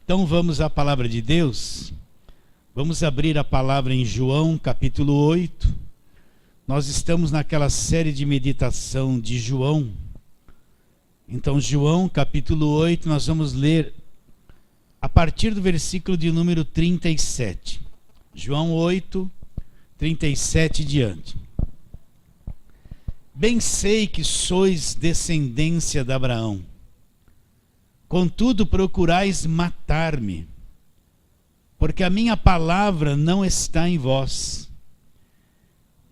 Então vamos à palavra de Deus. Vamos abrir a palavra em João capítulo 8. Nós estamos naquela série de meditação de João. Então João capítulo 8, nós vamos ler a partir do versículo de número 37. João 8, 37 diante. Bem sei que sois descendência de Abraão. Contudo, procurais matar-me, porque a minha palavra não está em vós.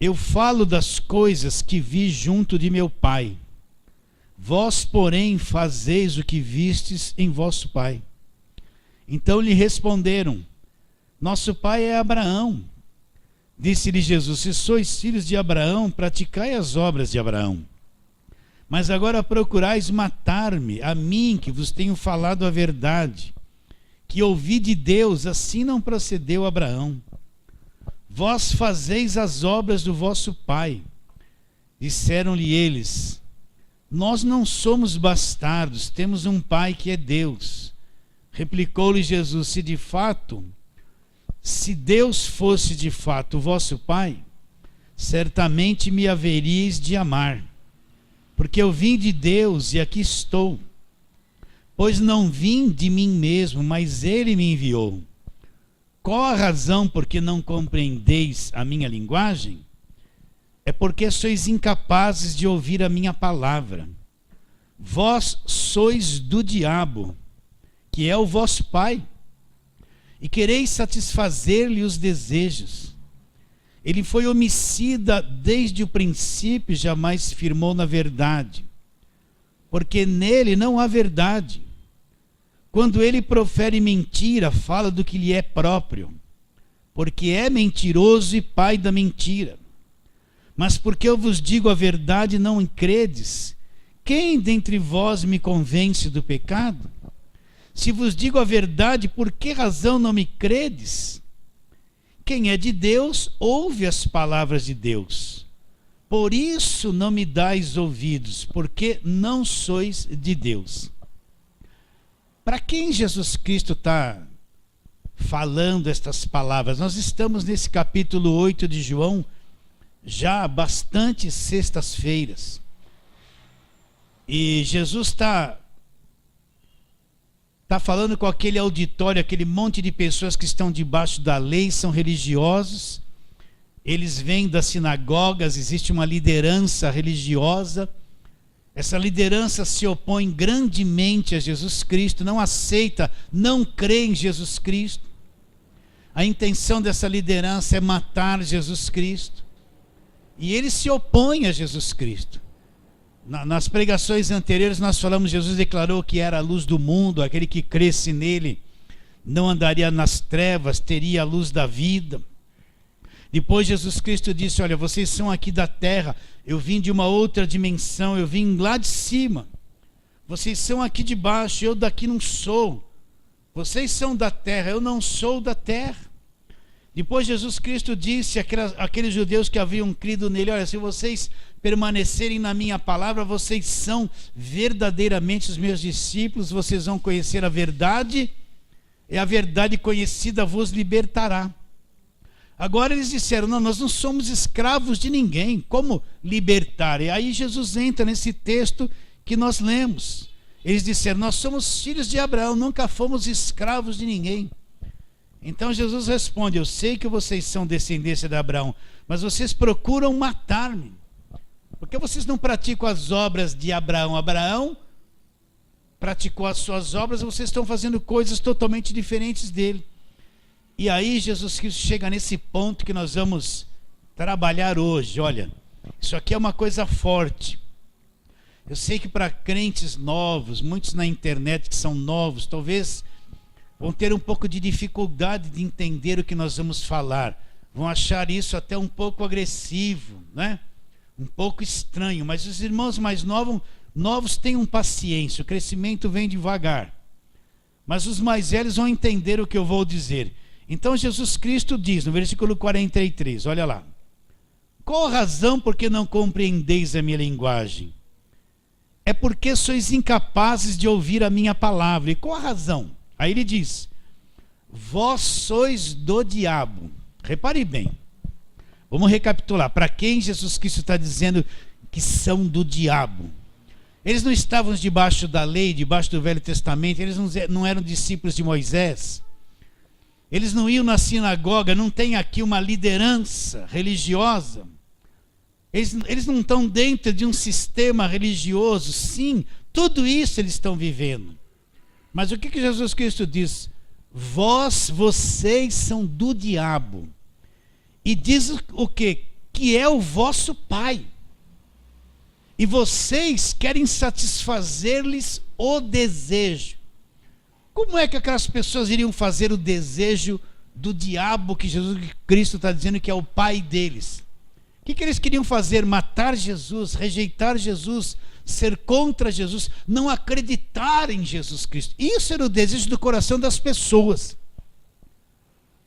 Eu falo das coisas que vi junto de meu pai. Vós, porém, fazeis o que vistes em vosso pai. Então lhe responderam: nosso pai é Abraão. Disse-lhe Jesus: se sois filhos de Abraão, praticai as obras de Abraão. Mas agora procurais matar-me, a mim que vos tenho falado a verdade, que ouvi de Deus, assim não procedeu Abraão. Vós fazeis as obras do vosso pai. Disseram-lhe eles: nós não somos bastardos, temos um pai que é Deus. Replicou-lhe Jesus: se Deus fosse de fato o vosso pai, certamente me haveríeis de amar, porque eu vim de Deus e aqui estou. Pois não vim de mim mesmo, mas ele me enviou. Qual a razão por que não compreendeis a minha linguagem? É porque sois incapazes de ouvir a minha palavra. Vós sois do diabo, que é o vosso pai, e quereis satisfazer-lhe os desejos. Ele foi homicida desde o princípio, jamais firmou na verdade, porque nele não há verdade. Quando ele profere mentira, fala do que lhe é próprio, porque é mentiroso e pai da mentira. Mas porque eu vos digo a verdade, não credes? Quem dentre vós me convence do pecado? Se vos digo a verdade, por que razão não me credes? Quem é de Deus, ouve as palavras de Deus. Por isso não me dais ouvidos, porque não sois de Deus. Para quem Jesus Cristo está falando estas palavras? Nós estamos nesse capítulo 8 de João, já há bastantes sextas-feiras. E Jesus está falando com aquele auditório, aquele monte de pessoas que estão debaixo da lei, são religiosos. Eles vêm das sinagogas, existe uma liderança religiosa. Essa liderança se opõe grandemente a Jesus Cristo, não aceita, não crê em Jesus Cristo. A intenção dessa liderança é matar Jesus Cristo. E eles se opõem a Jesus Cristo. Nas pregações anteriores nós falamos, Jesus declarou que era a luz do mundo, aquele que cresce nele não andaria nas trevas, teria a luz da vida. Depois Jesus Cristo disse: olha, vocês são aqui da terra, eu vim de uma outra dimensão, eu vim lá de cima. Vocês são aqui de baixo, eu daqui não sou. Vocês são da terra, eu não sou da terra. Depois Jesus Cristo disse àqueles judeus que haviam crido nele: olha, se vocês permanecerem na minha palavra, vocês são verdadeiramente os meus discípulos, vocês vão conhecer a verdade, e a verdade conhecida vos libertará. Agora eles disseram: não, nós não somos escravos de ninguém, como libertar? E aí Jesus entra nesse texto que nós lemos. Eles disseram: nós somos filhos de Abraão, nunca fomos escravos de ninguém. Então Jesus responde: eu sei que vocês são descendência de Abraão, mas vocês procuram matar-me, porque vocês não praticam as obras de Abraão. Abraão praticou as suas obras, vocês estão fazendo coisas totalmente diferentes dele. E aí Jesus Cristo chega nesse ponto que nós vamos trabalhar hoje. Olha, isso aqui é uma coisa forte. Eu sei que para crentes novos, muitos na internet que são novos, talvez vão ter um pouco de dificuldade de entender o que nós vamos falar. Vão achar isso até um pouco agressivo, né? Um pouco estranho. Mas os irmãos mais novos tenham paciência, o crescimento vem devagar. Mas os mais velhos vão entender o que eu vou dizer. Então Jesus Cristo diz no versículo 43, olha lá: qual a razão por que não compreendeis a minha linguagem? É porque sois incapazes de ouvir a minha palavra. E qual a razão? Aí ele diz: vós sois do diabo. Repare bem. Vamos recapitular. Para quem Jesus Cristo está dizendo que são do diabo? Eles não estavam debaixo da lei, debaixo do Velho Testamento, eles não eram discípulos de Moisés. Eles não iam na sinagoga, não tem aqui uma liderança religiosa. Eles não estão dentro de um sistema religioso. Sim, tudo isso eles estão vivendo. Mas o que Jesus Cristo diz? Vocês são do diabo. E diz o quê? Que é o vosso pai. E vocês querem satisfazer-lhes o desejo. Como é que aquelas pessoas iriam fazer o desejo do diabo que Jesus Cristo está dizendo que é o pai deles? O que eles queriam fazer? Matar Jesus, rejeitar Jesus, ser contra Jesus, não acreditar em Jesus Cristo. Isso era o desejo do coração das pessoas.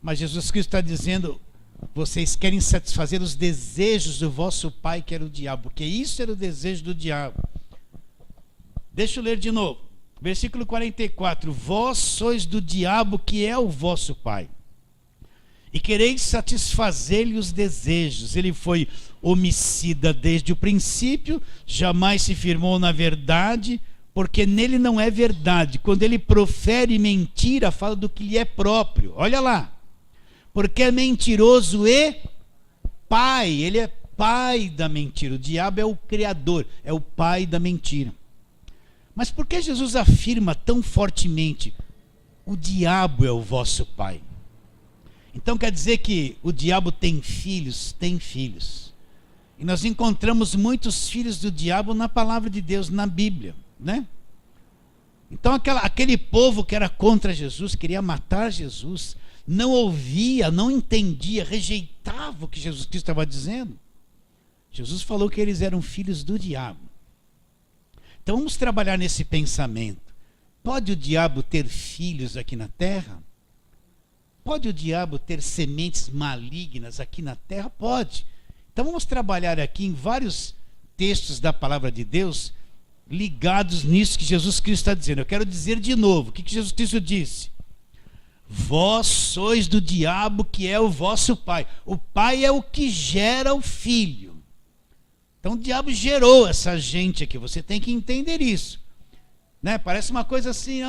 Mas Jesus Cristo está dizendo: vocês querem satisfazer os desejos do vosso pai, que era o diabo, porque isso era o desejo do diabo. Deixa eu ler de novo. Versículo 44. Vós sois do diabo, que é o vosso pai, e quereis satisfazer-lhe os desejos. Ele foi homicida desde o princípio, jamais se firmou na verdade, porque nele não é verdade. Quando ele profere mentira, fala do que lhe é próprio. Olha lá. Porque é mentiroso e pai. Ele é pai da mentira. O diabo é o criador, é o pai da mentira. Mas por que Jesus afirma tão fortemente: o diabo é o vosso pai? Então quer dizer que o diabo tem filhos? Tem filhos. E nós encontramos muitos filhos do diabo na palavra de Deus, na Bíblia, né? Então aquele povo que era contra Jesus, queria matar Jesus, não ouvia, não entendia, rejeitava o que Jesus Cristo estava dizendo. Jesus falou que eles eram filhos do diabo. Então vamos trabalhar nesse pensamento. Pode o diabo ter filhos aqui na terra? Pode o diabo ter sementes malignas aqui na terra? Pode. Então vamos trabalhar aqui em vários textos da palavra de Deus ligados nisso que Jesus Cristo está dizendo. Eu quero dizer de novo, o que Jesus Cristo disse? Vós sois do diabo, que é o vosso pai. O pai é o que gera o filho. Então o diabo gerou essa gente aqui. Você tem que entender isso, né? Parece uma coisa assim,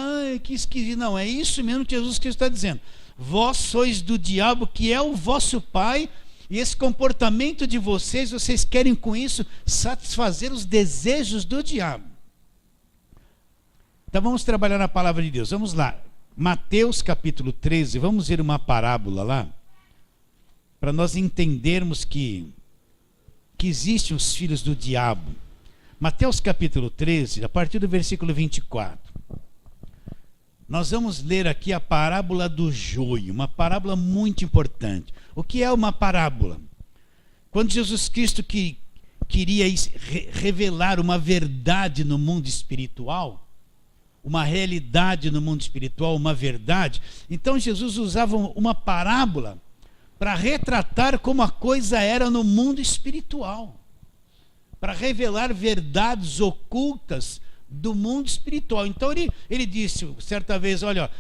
que esquisito. Não, é isso mesmo que Jesus Cristo está dizendo. Vós sois do diabo, que é o vosso pai, e esse comportamento de vocês querem com isso satisfazer os desejos do diabo. Então vamos trabalhar na palavra de Deus. Vamos lá. Mateus capítulo 13, vamos ver uma parábola lá, para nós entendermos que existem os filhos do diabo. Mateus capítulo 13, a partir do versículo 24. Nós vamos ler aqui a parábola do joio, uma parábola muito importante. O que é uma parábola? Quando Jesus Cristo queria revelar uma verdade no mundo espiritual, uma realidade no mundo espiritual, uma verdade, então Jesus usava uma parábola para retratar como a coisa era no mundo espiritual, para revelar verdades ocultas do mundo espiritual. Então ele disse certa vez: olha,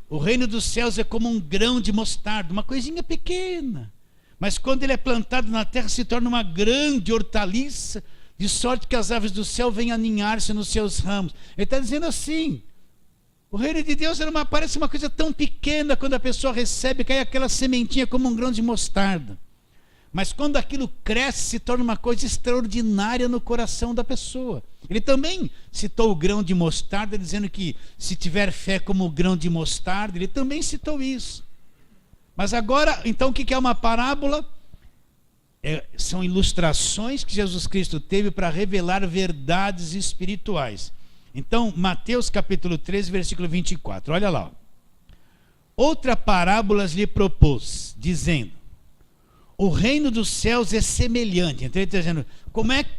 o reino dos céus é como um grão de mostarda, uma coisinha pequena, mas quando ele é plantado na terra se torna uma grande hortaliça, de sorte que as aves do céu vêm aninhar-se nos seus ramos. Ele está dizendo assim: o reino de Deus parece uma coisa tão pequena, quando a pessoa recebe, cai aquela sementinha como um grão de mostarda. Mas quando aquilo cresce, se torna uma coisa extraordinária no coração da pessoa. Ele também citou o grão de mostarda, dizendo que se tiver fé como o grão de mostarda, ele também citou isso. Mas agora, então o que é uma parábola? São ilustrações que Jesus Cristo teve para revelar verdades espirituais. Então, Mateus capítulo 13, versículo 24, olha lá. Outra parábola lhe propôs, dizendo: o reino dos céus é semelhante. Então ele está dizendo,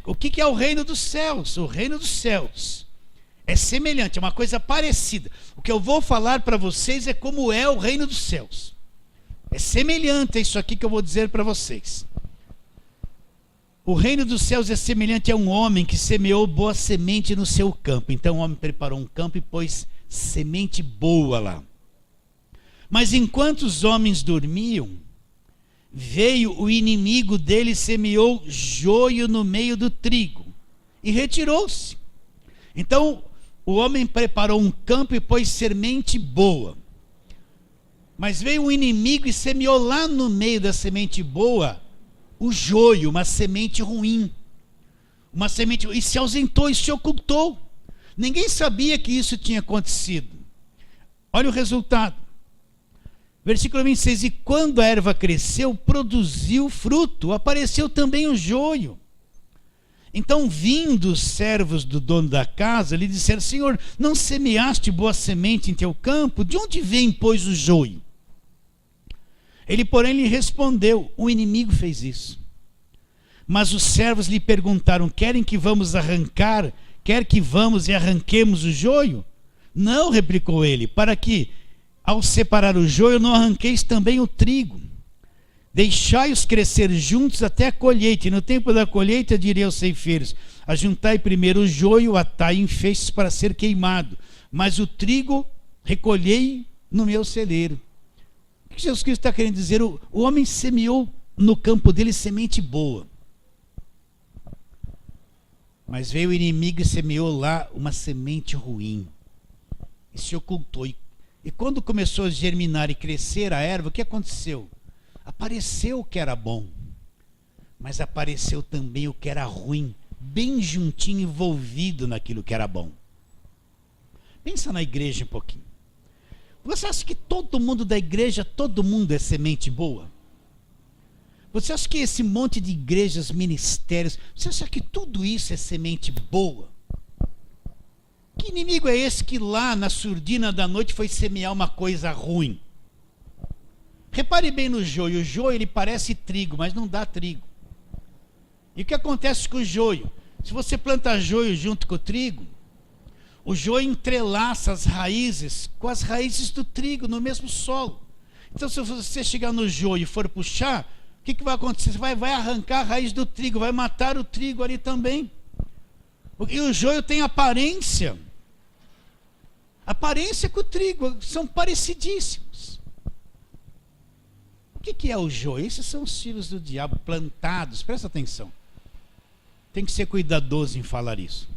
o que é o reino dos céus? O reino dos céus é semelhante, é uma coisa parecida. O que eu vou falar para vocês é como é o reino dos céus. É semelhante a isso aqui que eu vou dizer para vocês. O reino dos céus é semelhante a um homem que semeou boa semente no seu campo. Então o homem preparou um campo e pôs semente boa lá. Mas enquanto os homens dormiam, veio o inimigo dele e semeou joio no meio do trigo e retirou-se. Então o homem preparou um campo e pôs semente boa. Mas veio o inimigo e semeou lá no meio da semente boa o joio, uma semente ruim. Uma semente, e se ausentou e se ocultou. Ninguém sabia que isso tinha acontecido. Olha o resultado. Versículo 26. E quando a erva cresceu, produziu fruto, apareceu também o joio. Então, vindo os servos do dono da casa, lhe disseram: Senhor, não semeaste boa semente em teu campo? De onde vem, pois, o joio? Ele, porém, lhe respondeu: o inimigo fez isso. Mas os servos lhe perguntaram: querem que vamos arrancar? Quer que vamos e arranquemos o joio? Não, replicou ele, para que, ao separar o joio, não arranqueis também o trigo. Deixai-os crescer juntos até a colheita, e no tempo da colheita direi aos ceifeiros: ajuntai primeiro o joio, atai em feixes para ser queimado, mas o trigo recolhei no meu celeiro. O que Jesus Cristo está querendo dizer? O homem semeou no campo dele semente boa, mas veio o inimigo e semeou lá uma semente ruim, e se ocultou. E quando começou a germinar e crescer a erva, o que aconteceu? Apareceu o que era bom, mas apareceu também o que era ruim, bem juntinho, envolvido naquilo que era bom. Pensa na igreja um pouquinho. Você acha que todo mundo da igreja, todo mundo é semente boa? Você acha que esse monte de igrejas, ministérios, você acha que tudo isso é semente boa? Que inimigo é esse que lá na surdina da noite foi semear uma coisa ruim? Repare bem no joio. O joio, ele parece trigo, mas não dá trigo. E o que acontece com o joio? Se você planta joio junto com o trigo, o joio entrelaça as raízes com as raízes do trigo no mesmo solo. Então, se você chegar no joio e for puxar, o que vai acontecer? Você vai arrancar a raiz do trigo, vai matar o trigo ali também. E o joio tem aparência com o trigo, são parecidíssimos. O que é o joio? Esses são os filhos do diabo plantados, presta atenção. Tem que ser cuidadoso em falar isso.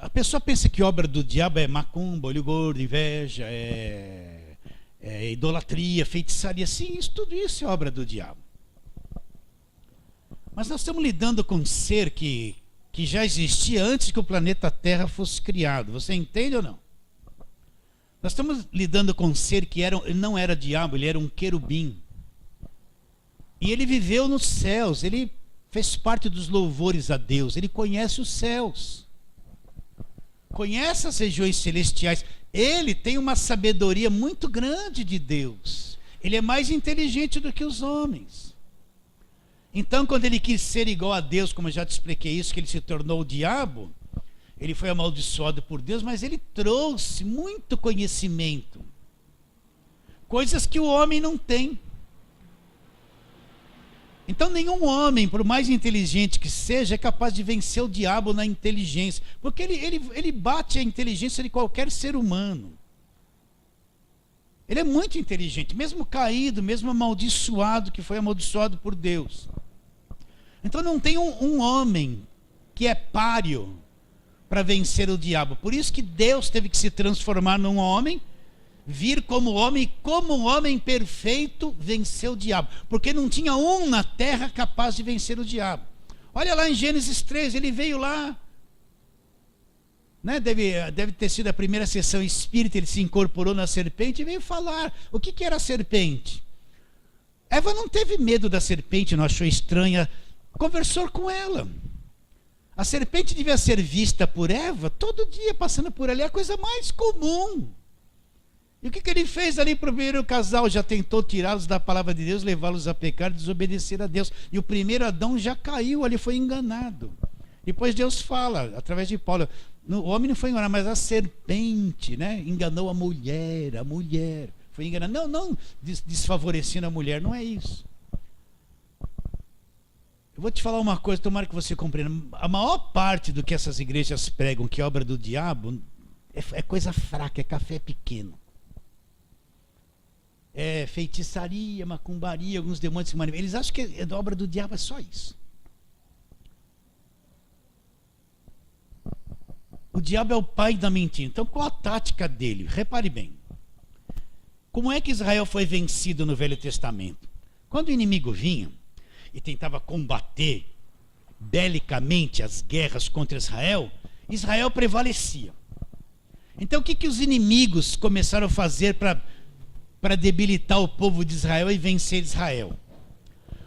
A pessoa pensa que obra do diabo é macumba, olho gordo, inveja, é idolatria, feitiçaria. Sim, tudo isso é obra do diabo. Mas nós estamos lidando com um ser que já existia antes que o planeta Terra fosse criado. Você entende ou não? Nós estamos lidando com um ser que ele não era diabo, ele era um querubim. E ele viveu nos céus, ele fez parte dos louvores a Deus, ele conhece os céus, conhece as regiões celestiais. Ele tem uma sabedoria muito grande de Deus. Ele é mais inteligente do que os homens. Então, quando ele quis ser igual a Deus, como eu já te expliquei isso, que ele se tornou o diabo, ele foi amaldiçoado por Deus, mas ele trouxe muito conhecimento, coisas que o homem não tem. Então, nenhum homem, por mais inteligente que seja, é capaz de vencer o diabo na inteligência, porque ele bate a inteligência de qualquer ser humano. Ele é muito inteligente, mesmo caído, mesmo amaldiçoado, que foi amaldiçoado por Deus. Então não tem um homem que é páreo para vencer o diabo. Por isso que Deus teve que se transformar num homem, vir como homem, e como um homem perfeito venceu o diabo. Porque não tinha um na terra capaz de vencer o diabo. Olha lá em Gênesis 3, ele veio lá, né? Deve ter sido a primeira sessão espírita, ele se incorporou na serpente e veio falar. O que era a serpente? Eva não teve medo da serpente, não achou estranha, conversou com ela. A serpente devia ser vista por Eva todo dia passando por ali, é a coisa mais comum. E o que ele fez ali para o primeiro casal? Já tentou tirá-los da palavra de Deus, levá-los a pecar, desobedecer a Deus. E o primeiro Adão já caiu ali, foi enganado. Depois Deus fala, através de Paulo, o homem não foi enganado, mas a serpente, né, enganou a mulher foi enganada. Não desfavorecendo a mulher, não é isso. Eu vou te falar uma coisa, tomara que você compreenda. A maior parte do que essas igrejas pregam, que é obra do diabo, é coisa fraca, é café pequeno. É feitiçaria, macumbaria, alguns demônios se manifestam. Eles acham que a obra do diabo é só isso. O diabo é o pai da mentira. Então qual a tática dele? Repare bem. Como é que Israel foi vencido no Velho Testamento? Quando o inimigo vinha e tentava combater belicamente as guerras contra Israel, Israel prevalecia. Então o que os inimigos começaram a fazer para debilitar o povo de Israel e vencer Israel?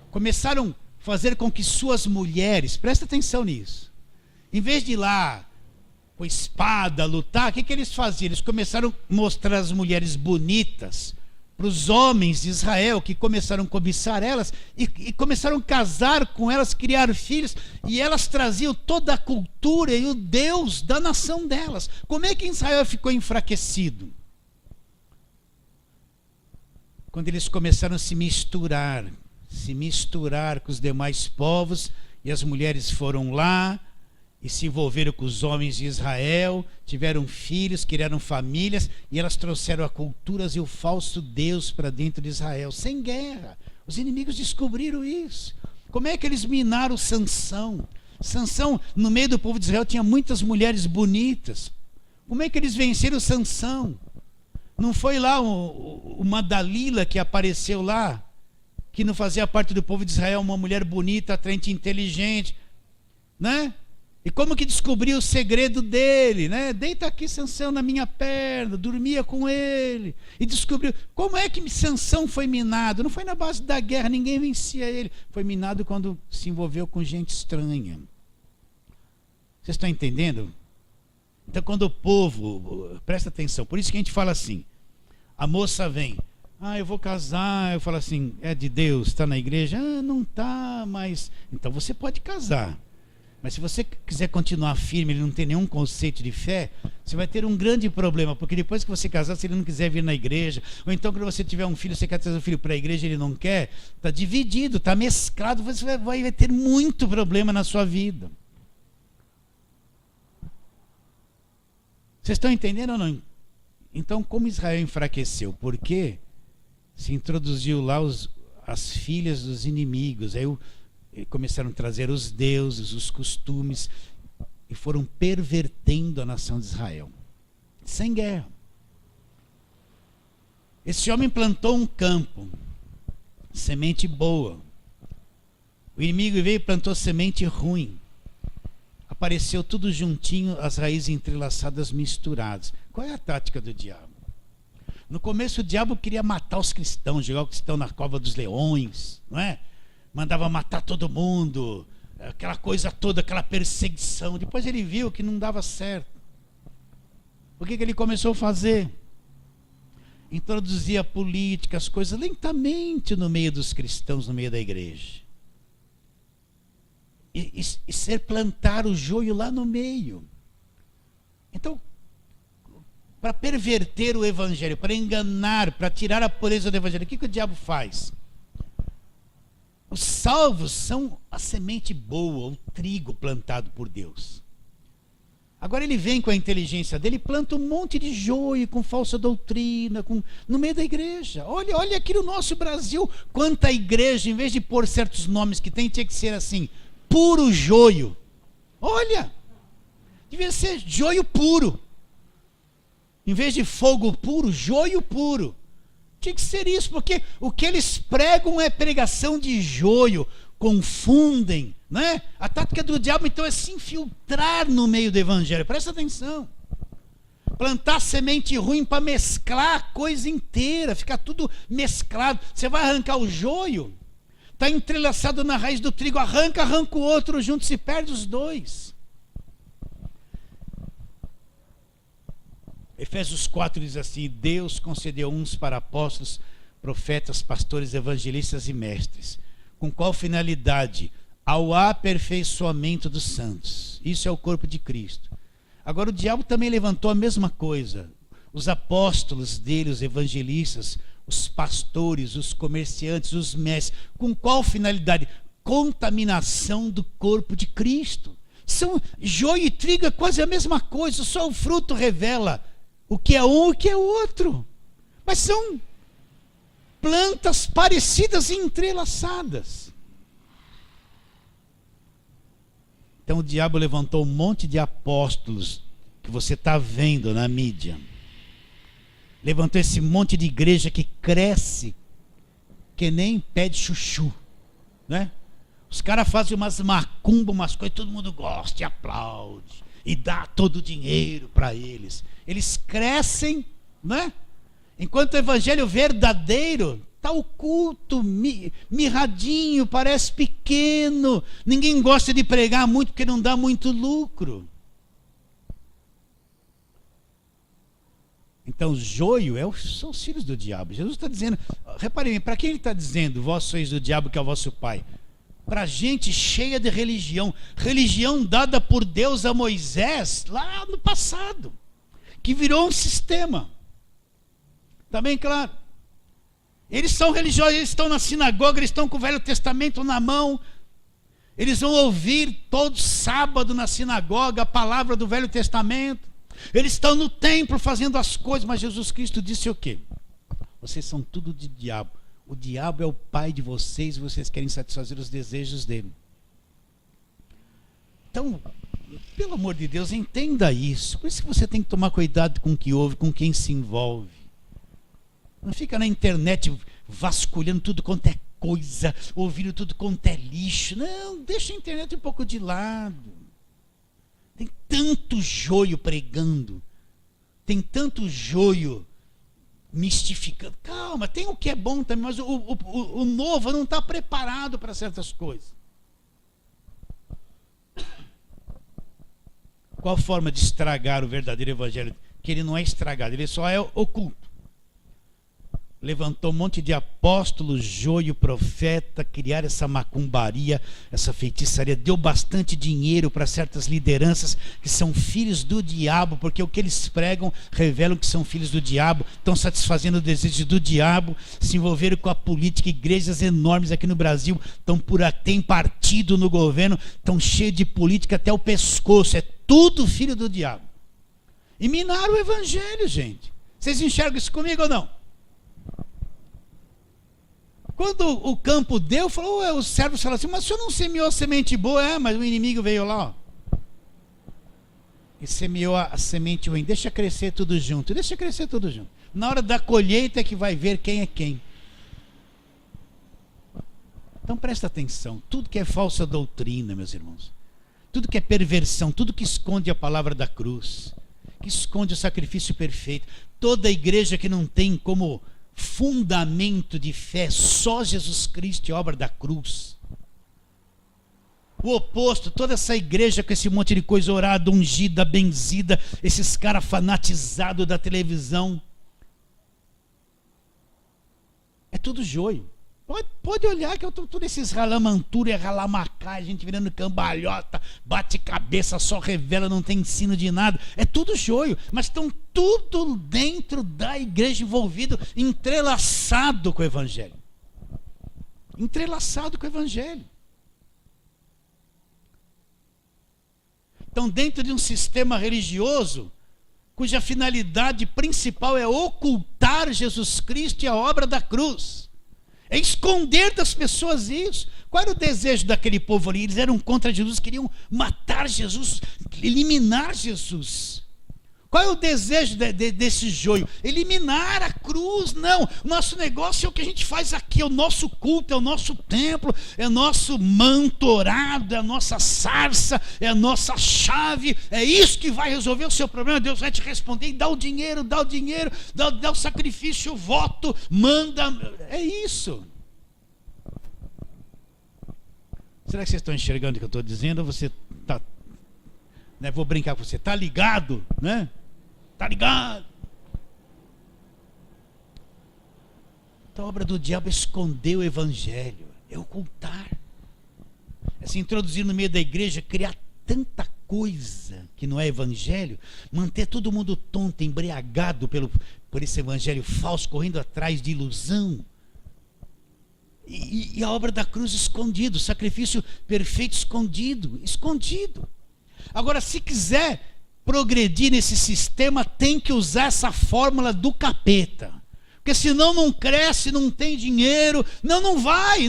Começaram a fazer com que suas mulheres, presta atenção nisso, em vez de ir lá com espada lutar, o que eles faziam? Eles começaram a mostrar as mulheres bonitas para os homens de Israel, que começaram a cobiçar elas e começaram a casar com elas, criar filhos, e elas traziam toda a cultura e o Deus da nação delas. Como é que Israel ficou enfraquecido? Quando eles começaram a se misturar com os demais povos, e as mulheres foram lá e se envolveram com os homens de Israel, tiveram filhos, criaram famílias, e elas trouxeram a culturas e o falso Deus para dentro de Israel, sem guerra. Os inimigos descobriram isso. Como é que eles minaram Sansão? Sansão, no meio do povo de Israel, tinha muitas mulheres bonitas. Como é que eles venceram Sansão? Não foi lá uma Dalila que apareceu lá, que não fazia parte do povo de Israel, uma mulher bonita, atraente, inteligente, né? E como que descobriu o segredo dele, né? Deita aqui, Sansão, na minha perna, dormia com ele. E descobriu. Como é que Sansão foi minado? Não foi na base da guerra, ninguém vencia ele. Foi minado quando se envolveu com gente estranha. Vocês estão entendendo? Então quando o povo, presta atenção, por isso que a gente fala assim, a moça vem, eu vou casar, eu falo assim, é de Deus, está na igreja? Não está, mas... Então você pode casar. Mas se você quiser continuar firme, ele não tem nenhum conceito de fé, você vai ter um grande problema, porque depois que você casar, se ele não quiser vir na igreja, ou então quando você tiver um filho, você quer trazer o filho para a igreja, ele não quer, está dividido, está mesclado, você vai ter muito problema na sua vida. Vocês estão entendendo ou não? Então, como Israel enfraqueceu? Porque se introduziu lá as filhas dos inimigos, aí começaram a trazer os deuses, os costumes, e foram pervertendo a nação de Israel. Sem guerra. Esse homem plantou um campo, semente boa. O inimigo veio e plantou semente ruim. Apareceu tudo juntinho, as raízes entrelaçadas, misturadas. Qual é a tática do diabo? No começo o diabo queria matar os cristãos, jogar os cristãos na cova dos leões, não é? Mandava matar todo mundo, aquela coisa toda, aquela perseguição. Depois ele viu que não dava certo. O que ele começou a fazer? Introduzia política, as coisas lentamente no meio dos cristãos, no meio da igreja. E ser plantar o joio lá no meio. Então, para perverter o evangelho, para enganar, para tirar a pureza do evangelho, o que o diabo faz? Os salvos são a semente boa, o trigo plantado por Deus. Agora ele vem com a inteligência dele e planta um monte de joio, com falsa doutrina, no meio da igreja. Olha aqui no nosso Brasil, quanta igreja, em vez de pôr certos nomes que tem, tinha que ser assim, puro joio. Olha, devia ser joio puro. Em vez de fogo puro, joio puro. Tinha que ser isso, porque o que eles pregam é pregação de joio, confundem, né? A tática do diabo, então, é se infiltrar no meio do evangelho. Presta atenção. Plantar semente ruim para mesclar a coisa inteira, ficar tudo mesclado. Você vai arrancar o joio, está entrelaçado na raiz do trigo, arranca o outro junto, se perde os dois. Efésios 4 diz assim: Deus concedeu uns para apóstolos, profetas, pastores, evangelistas e mestres. Com qual finalidade? Ao aperfeiçoamento dos santos. Isso é o corpo de Cristo. Agora o diabo também levantou a mesma coisa. Os apóstolos dele, os evangelistas, os pastores, os comerciantes, os mestres. Com qual finalidade? contaminação do corpo de Cristo. Joio e trigo é quase a mesma coisa, só o fruto revela o que é um e o que é outro. Mas são plantas parecidas e entrelaçadas. Então o diabo levantou um monte de apóstolos que você está vendo na mídia. Levantou esse monte de igreja que cresce que nem pé de chuchu, né? Os caras fazem umas macumbas, umas coisas, todo mundo gosta e aplaude e dá todo o dinheiro para eles. Eles crescem, né? Enquanto o evangelho verdadeiro está oculto, mirradinho, parece pequeno. Ninguém gosta de pregar muito porque não dá muito lucro. Então, o joio são os filhos do diabo. Jesus está dizendo, reparem, para quem ele está dizendo, vós sois do diabo que é o vosso pai? Para gente cheia de religião, religião dada por Deus a Moisés lá no passado, que virou um sistema. Está bem claro? Eles são religiosos, eles estão na sinagoga, eles estão com o Velho Testamento na mão, eles vão ouvir todo sábado na sinagoga a palavra do Velho Testamento, eles estão no templo fazendo as coisas, mas Jesus Cristo disse o quê? Vocês são tudo de diabo. O diabo é o pai de vocês e vocês querem satisfazer os desejos dele. Então, pelo amor de Deus, entenda isso. Por isso que você tem que tomar cuidado com o que ouve, com quem se envolve. Não fica na internet vasculhando tudo quanto é coisa, ouvindo tudo quanto é lixo. Não, deixa a internet um pouco de lado. Tem tanto joio pregando, tem tanto joio mistificando. Calma, tem o que é bom também, mas o novo não está preparado para certas coisas. Qual a forma de estragar o verdadeiro evangelho? Que ele não é estragado, ele só é oculto. Levantou um monte de apóstolos, joio, profeta, criaram essa macumbaria, essa feitiçaria, deu bastante dinheiro para certas lideranças que são filhos do diabo, porque o que eles pregam revelam que são filhos do diabo, estão satisfazendo o desejo do diabo, se envolveram com a política, igrejas enormes aqui no Brasil, tem partido no governo, estão cheios de política até o pescoço, é tudo filho do diabo. E minaram o evangelho, gente. Vocês enxergam isso comigo ou não? Quando o campo deu, falou, os servos falaram assim, mas o senhor não semeou semente boa? Mas o inimigo veio lá, ó, e semeou a semente ruim. Deixa crescer tudo junto, deixa crescer tudo junto. Na hora da colheita é que vai ver quem é quem. Então presta atenção, tudo que é falsa doutrina, meus irmãos, tudo que é perversão, tudo que esconde a palavra da cruz, que esconde o sacrifício perfeito, toda igreja que não tem como fundamento de fé só Jesus Cristo e a obra da cruz, o oposto, toda essa igreja com esse monte de coisa orada, ungida, benzida, esses caras fanatizados da televisão, é tudo joio. Pode olhar que eu estou tudo esses ralamantura e ralamacá, a gente virando cambalhota, bate cabeça, só revela, não tem ensino de nada. É tudo joio, mas estão tudo dentro da igreja envolvido, entrelaçado com o evangelho. Entrelaçado com o evangelho. Estão dentro de um sistema religioso cuja finalidade principal é ocultar Jesus Cristo e a obra da cruz. É esconder das pessoas isso. Qual era o desejo daquele povo ali? Eles eram contra Jesus, queriam matar Jesus, eliminar Jesus. Qual é o desejo desse joio? Eliminar a cruz. Não, nosso negócio é o que a gente faz aqui, é o nosso culto, é o nosso templo, é o nosso manto orado, é a nossa sarça, é a nossa chave, é isso que vai resolver o seu problema. Deus vai te responder e dá o dinheiro, dá o sacrifício, o voto, manda, é isso. Será que vocês estão enxergando o que eu estou dizendo? Ou você está, né, vou brincar com você, está ligado, né? Está ligado? Então a obra do diabo é esconder o evangelho, é ocultar, é se introduzir no meio da igreja, criar tanta coisa que não é evangelho, manter todo mundo tonto, embriagado por esse evangelho falso, correndo atrás de ilusão. E a obra da cruz escondido, o sacrifício perfeito escondido. Agora, se quiser progredir nesse sistema, tem que usar essa fórmula do capeta. Porque senão não cresce, não tem dinheiro. Não vai.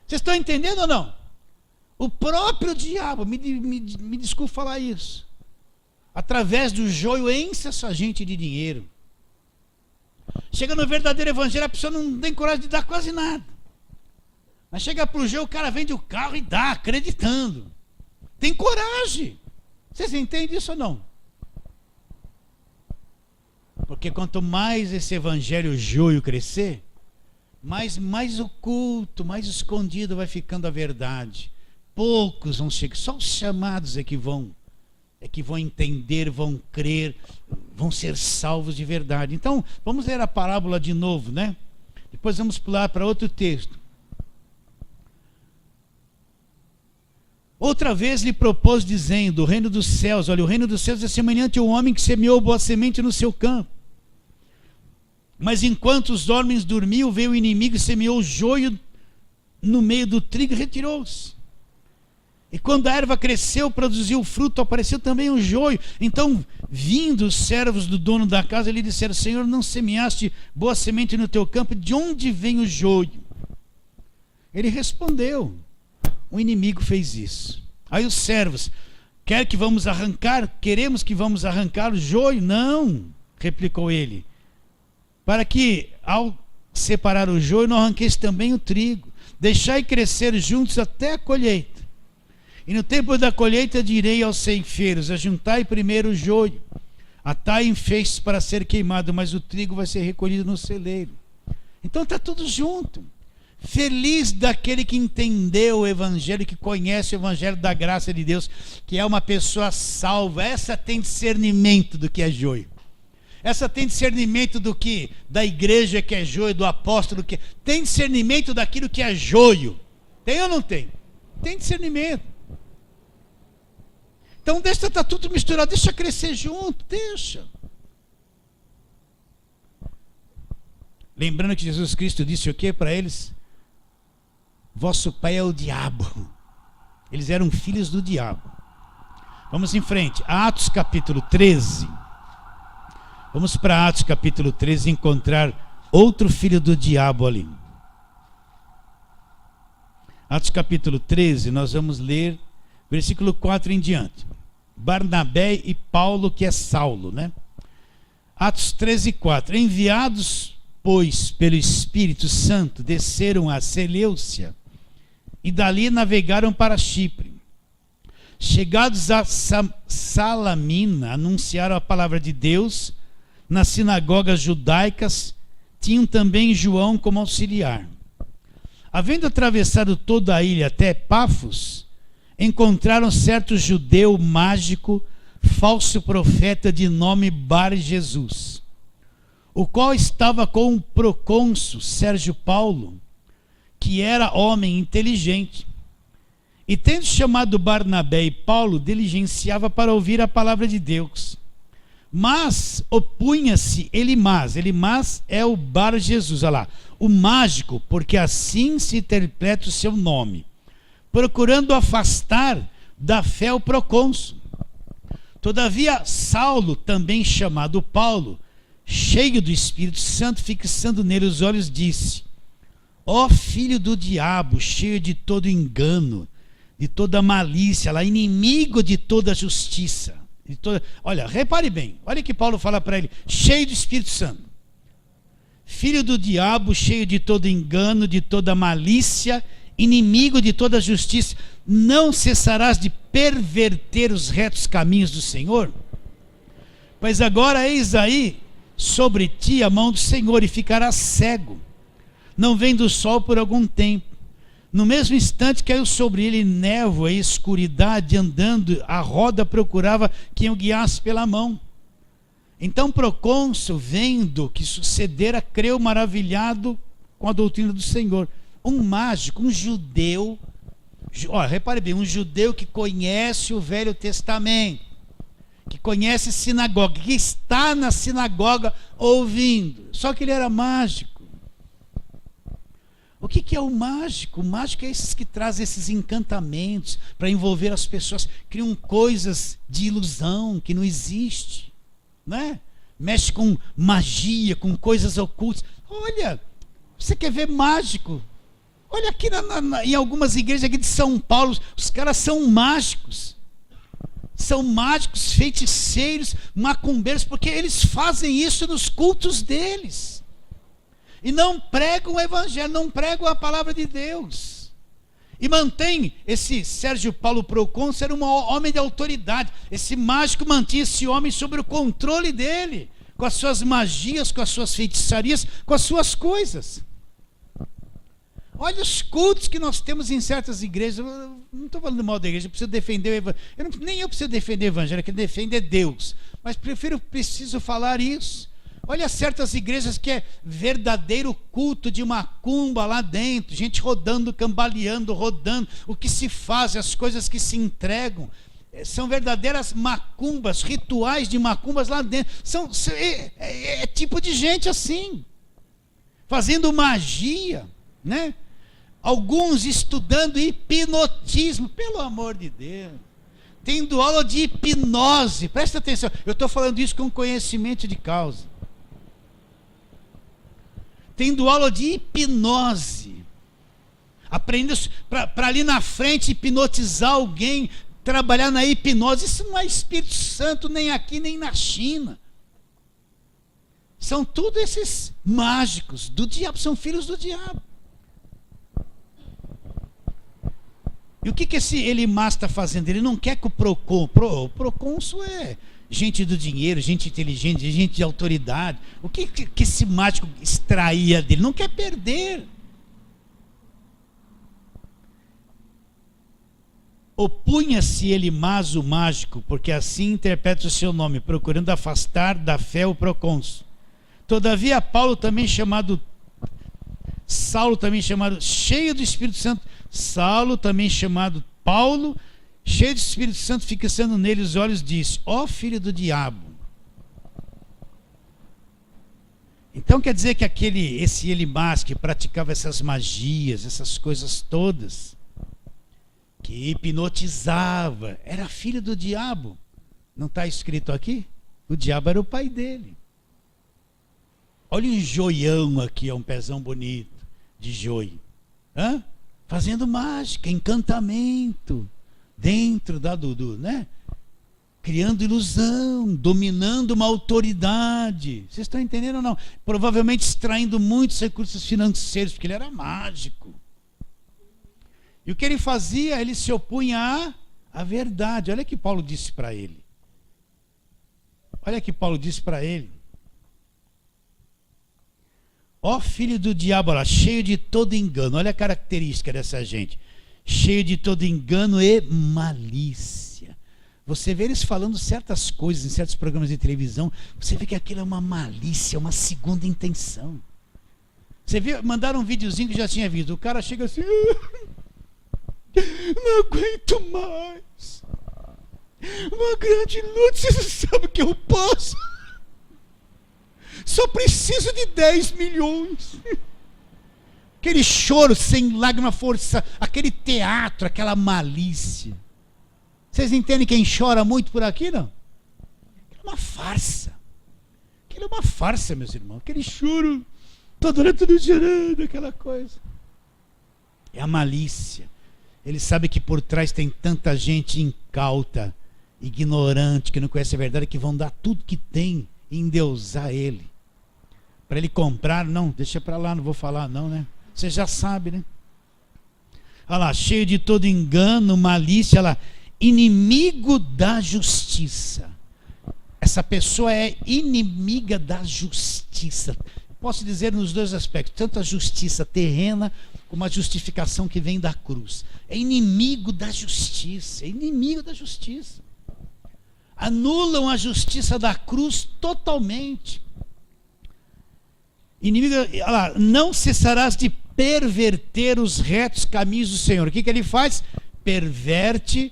Vocês estão entendendo ou não? O próprio diabo, me desculpe falar isso, através do joio enche essa gente de dinheiro. Chega no verdadeiro evangelho, a pessoa não tem coragem de dar quase nada. Mas chega para o joio, o cara vende o carro e dá, acreditando. Tem coragem. Vocês entendem isso ou não? Porque quanto mais esse evangelho joio crescer, mais oculto, mais escondido vai ficando a verdade. Poucos vão chegar, só os chamados é que vão entender, vão crer, vão ser salvos de verdade. Então, vamos ler a parábola de novo, né? Depois vamos pular para outro texto. Outra vez lhe propôs, dizendo: o reino dos céus, olha, o reino dos céus é semelhante ao homem que semeou boa semente no seu campo. Mas enquanto os homens dormiam, veio o inimigo e semeou o joio no meio do trigo e retirou-se. E quando a erva cresceu, produziu fruto, apareceu também o joio. Então, vindo os servos do dono da casa, lhe disseram: Senhor, não semeaste boa semente no teu campo? De onde vem o joio? Ele respondeu: o inimigo fez isso. Aí os servos: queremos que vamos arrancar o joio? Não, replicou ele, para que ao separar o joio não arranqueis também o trigo. Deixai crescer juntos até a colheita. E no tempo da colheita direi aos ceifeiros: ajuntai primeiro o joio, atai em feixes para ser queimado, mas o trigo vai ser recolhido no celeiro. Então está tudo junto. Feliz daquele que entendeu o evangelho, que conhece o evangelho da graça de Deus, que é uma pessoa salva. Essa tem discernimento do que é joio. Essa tem discernimento da igreja que é joio, do apóstolo que tem discernimento daquilo que é joio. Tem ou não tem? Tem discernimento. Então deixa estar tudo misturado, deixa crescer junto, deixa. Lembrando que Jesus Cristo disse o que para eles? Vosso pai é o diabo. Eles eram filhos do diabo. Vamos em frente, Atos capítulo 13. Vamos para Atos capítulo 13 encontrar outro filho do diabo ali. Atos capítulo 13, nós vamos ler versículo 4 em diante. Barnabé e Paulo, que é Saulo, né? Atos 13, 4. Enviados, pois, pelo Espírito Santo, desceram a Seleucia e dali navegaram para Chipre. Chegados a Salamina, anunciaram a palavra de Deus nas sinagogas judaicas. Tinham também João como auxiliar. Havendo atravessado toda a ilha até Pafos, encontraram certo judeu mágico, falso profeta de nome Bar-Jesus, o qual estava com o procônsul Sérgio Paulo, que era homem inteligente. E tendo chamado Barnabé e Paulo, diligenciava para ouvir a palavra de Deus. Mas opunha-se Elimás. Elimás é o Bar-Jesus, olha lá, o mágico, porque assim se interpreta o seu nome, procurando afastar da fé o procônsul. Todavia Saulo, também chamado Paulo, cheio do Espírito Santo, fixando nele os olhos, disse: ó filho do diabo, cheio de todo engano, de toda malícia, lá, inimigo de toda justiça. Olha, repare bem, olha que Paulo fala para ele, cheio do Espírito Santo. Filho do diabo, cheio de todo engano, de toda malícia, inimigo de toda justiça, não cessarás de perverter os retos caminhos do Senhor? Pois agora eis aí sobre ti a mão do Senhor, e ficarás cego, não vendo o sol por algum tempo. No mesmo instante caiu sobre ele névoa e escuridade, andando a roda procurava quem o guiasse pela mão. Então procônsul, vendo o que sucedera, creu maravilhado com a doutrina do Senhor. Um mágico, um judeu, olha, repare bem, um judeu que conhece o Velho Testamento, que conhece sinagoga, que está na sinagoga ouvindo, só que ele era mágico. O que é o mágico? O mágico é esses que trazem esses encantamentos para envolver as pessoas, criam coisas de ilusão que não existe, né? Mexe com magia, com coisas ocultas. Olha, você quer ver mágico? Olha aqui em algumas igrejas aqui de São Paulo, os caras são mágicos. São mágicos, feiticeiros, macumbeiros, porque eles fazem isso nos cultos deles. E não pregam o evangelho, não pregam a palavra de Deus. E mantém esse Sérgio Paulo Procon ser um homem de autoridade. Esse mágico mantinha esse homem sob o controle dele, com as suas magias, com as suas feitiçarias, com as suas coisas. Olha os cultos que nós temos em certas igrejas. Eu não estou falando mal da igreja, eu preciso defender o evangelho. Nem eu preciso defender o evangelho, quem defende é Deus. Mas preciso falar isso. Olha certas igrejas que é verdadeiro culto de macumba lá dentro. Gente rodando, cambaleando, rodando. O que se faz, as coisas que se entregam. São verdadeiras macumbas, rituais de macumbas lá dentro. É tipo de gente assim. Fazendo magia, né? Alguns estudando hipnotismo, pelo amor de Deus, tendo aula de hipnose, presta atenção, eu estou falando isso com conhecimento de causa, tendo aula de hipnose, aprendendo para ali na frente hipnotizar alguém, trabalhar na hipnose. Isso não é Espírito Santo nem aqui nem na China, são tudo esses mágicos do diabo, são filhos do diabo. E o que esse Elimás está fazendo? Ele não quer que o procônsul é gente do dinheiro, gente inteligente, gente de autoridade. O que esse mágico extraía dele? Não quer perder. Opunha-se Elimás o mágico, porque assim interpreta o seu nome, procurando afastar da fé o procônsul. Todavia Saulo, também chamado cheio do Espírito Santo, Saulo, também chamado Paulo, cheio do Espírito Santo, fixando nele os olhos, disse: ó filho do diabo. Então quer dizer que esse Elimás que praticava essas magias, essas coisas todas, que hipnotizava, era filho do diabo. Não está escrito aqui? O diabo era o pai dele. Olha um joião aqui, é um pezão bonito de joio. Hã? Fazendo mágica, encantamento, dentro da Dudu, né? Criando ilusão, dominando uma autoridade. Vocês estão entendendo ou não? Provavelmente extraindo muitos recursos financeiros, porque ele era mágico. E o que ele fazia? Ele se opunha à verdade. Olha o que Paulo disse para ele. Olha o que Paulo disse para ele. Ó filho do diabo, lá, cheio de todo engano. Olha a característica dessa gente. Cheio de todo engano e malícia. Você vê eles falando certas coisas em certos programas de televisão, você vê que aquilo é uma malícia, uma segunda intenção. Você vê, mandaram um videozinho que já tinha visto. O cara chega assim: não aguento mais. Uma grande luta, você não sabe o que eu posso. Só preciso de 10 milhões. Aquele choro sem lágrima força, aquele teatro, aquela malícia. Vocês entendem quem chora muito por aqui, não? Aquilo é uma farsa. Aquilo é uma farsa, meus irmãos. Aquele choro, toda hora tudo chorando, aquela coisa. É a malícia. Ele sabe que por trás tem tanta gente incauta, ignorante, que não conhece a verdade, que vão dar tudo que tem e endeusar ele. Para ele comprar, não, deixa para lá, não vou falar não, né? Você já sabe, né? Olha lá, cheio de todo engano, malícia, olha lá, inimigo da justiça. Essa pessoa é inimiga da justiça. Posso dizer nos dois aspectos, tanto a justiça terrena, como a justificação que vem da cruz. É inimigo da justiça, é inimigo da justiça. Anulam a justiça da cruz totalmente. Inimigo, olha lá, não cessarás de perverter os retos caminhos do Senhor. O que ele faz? Perverte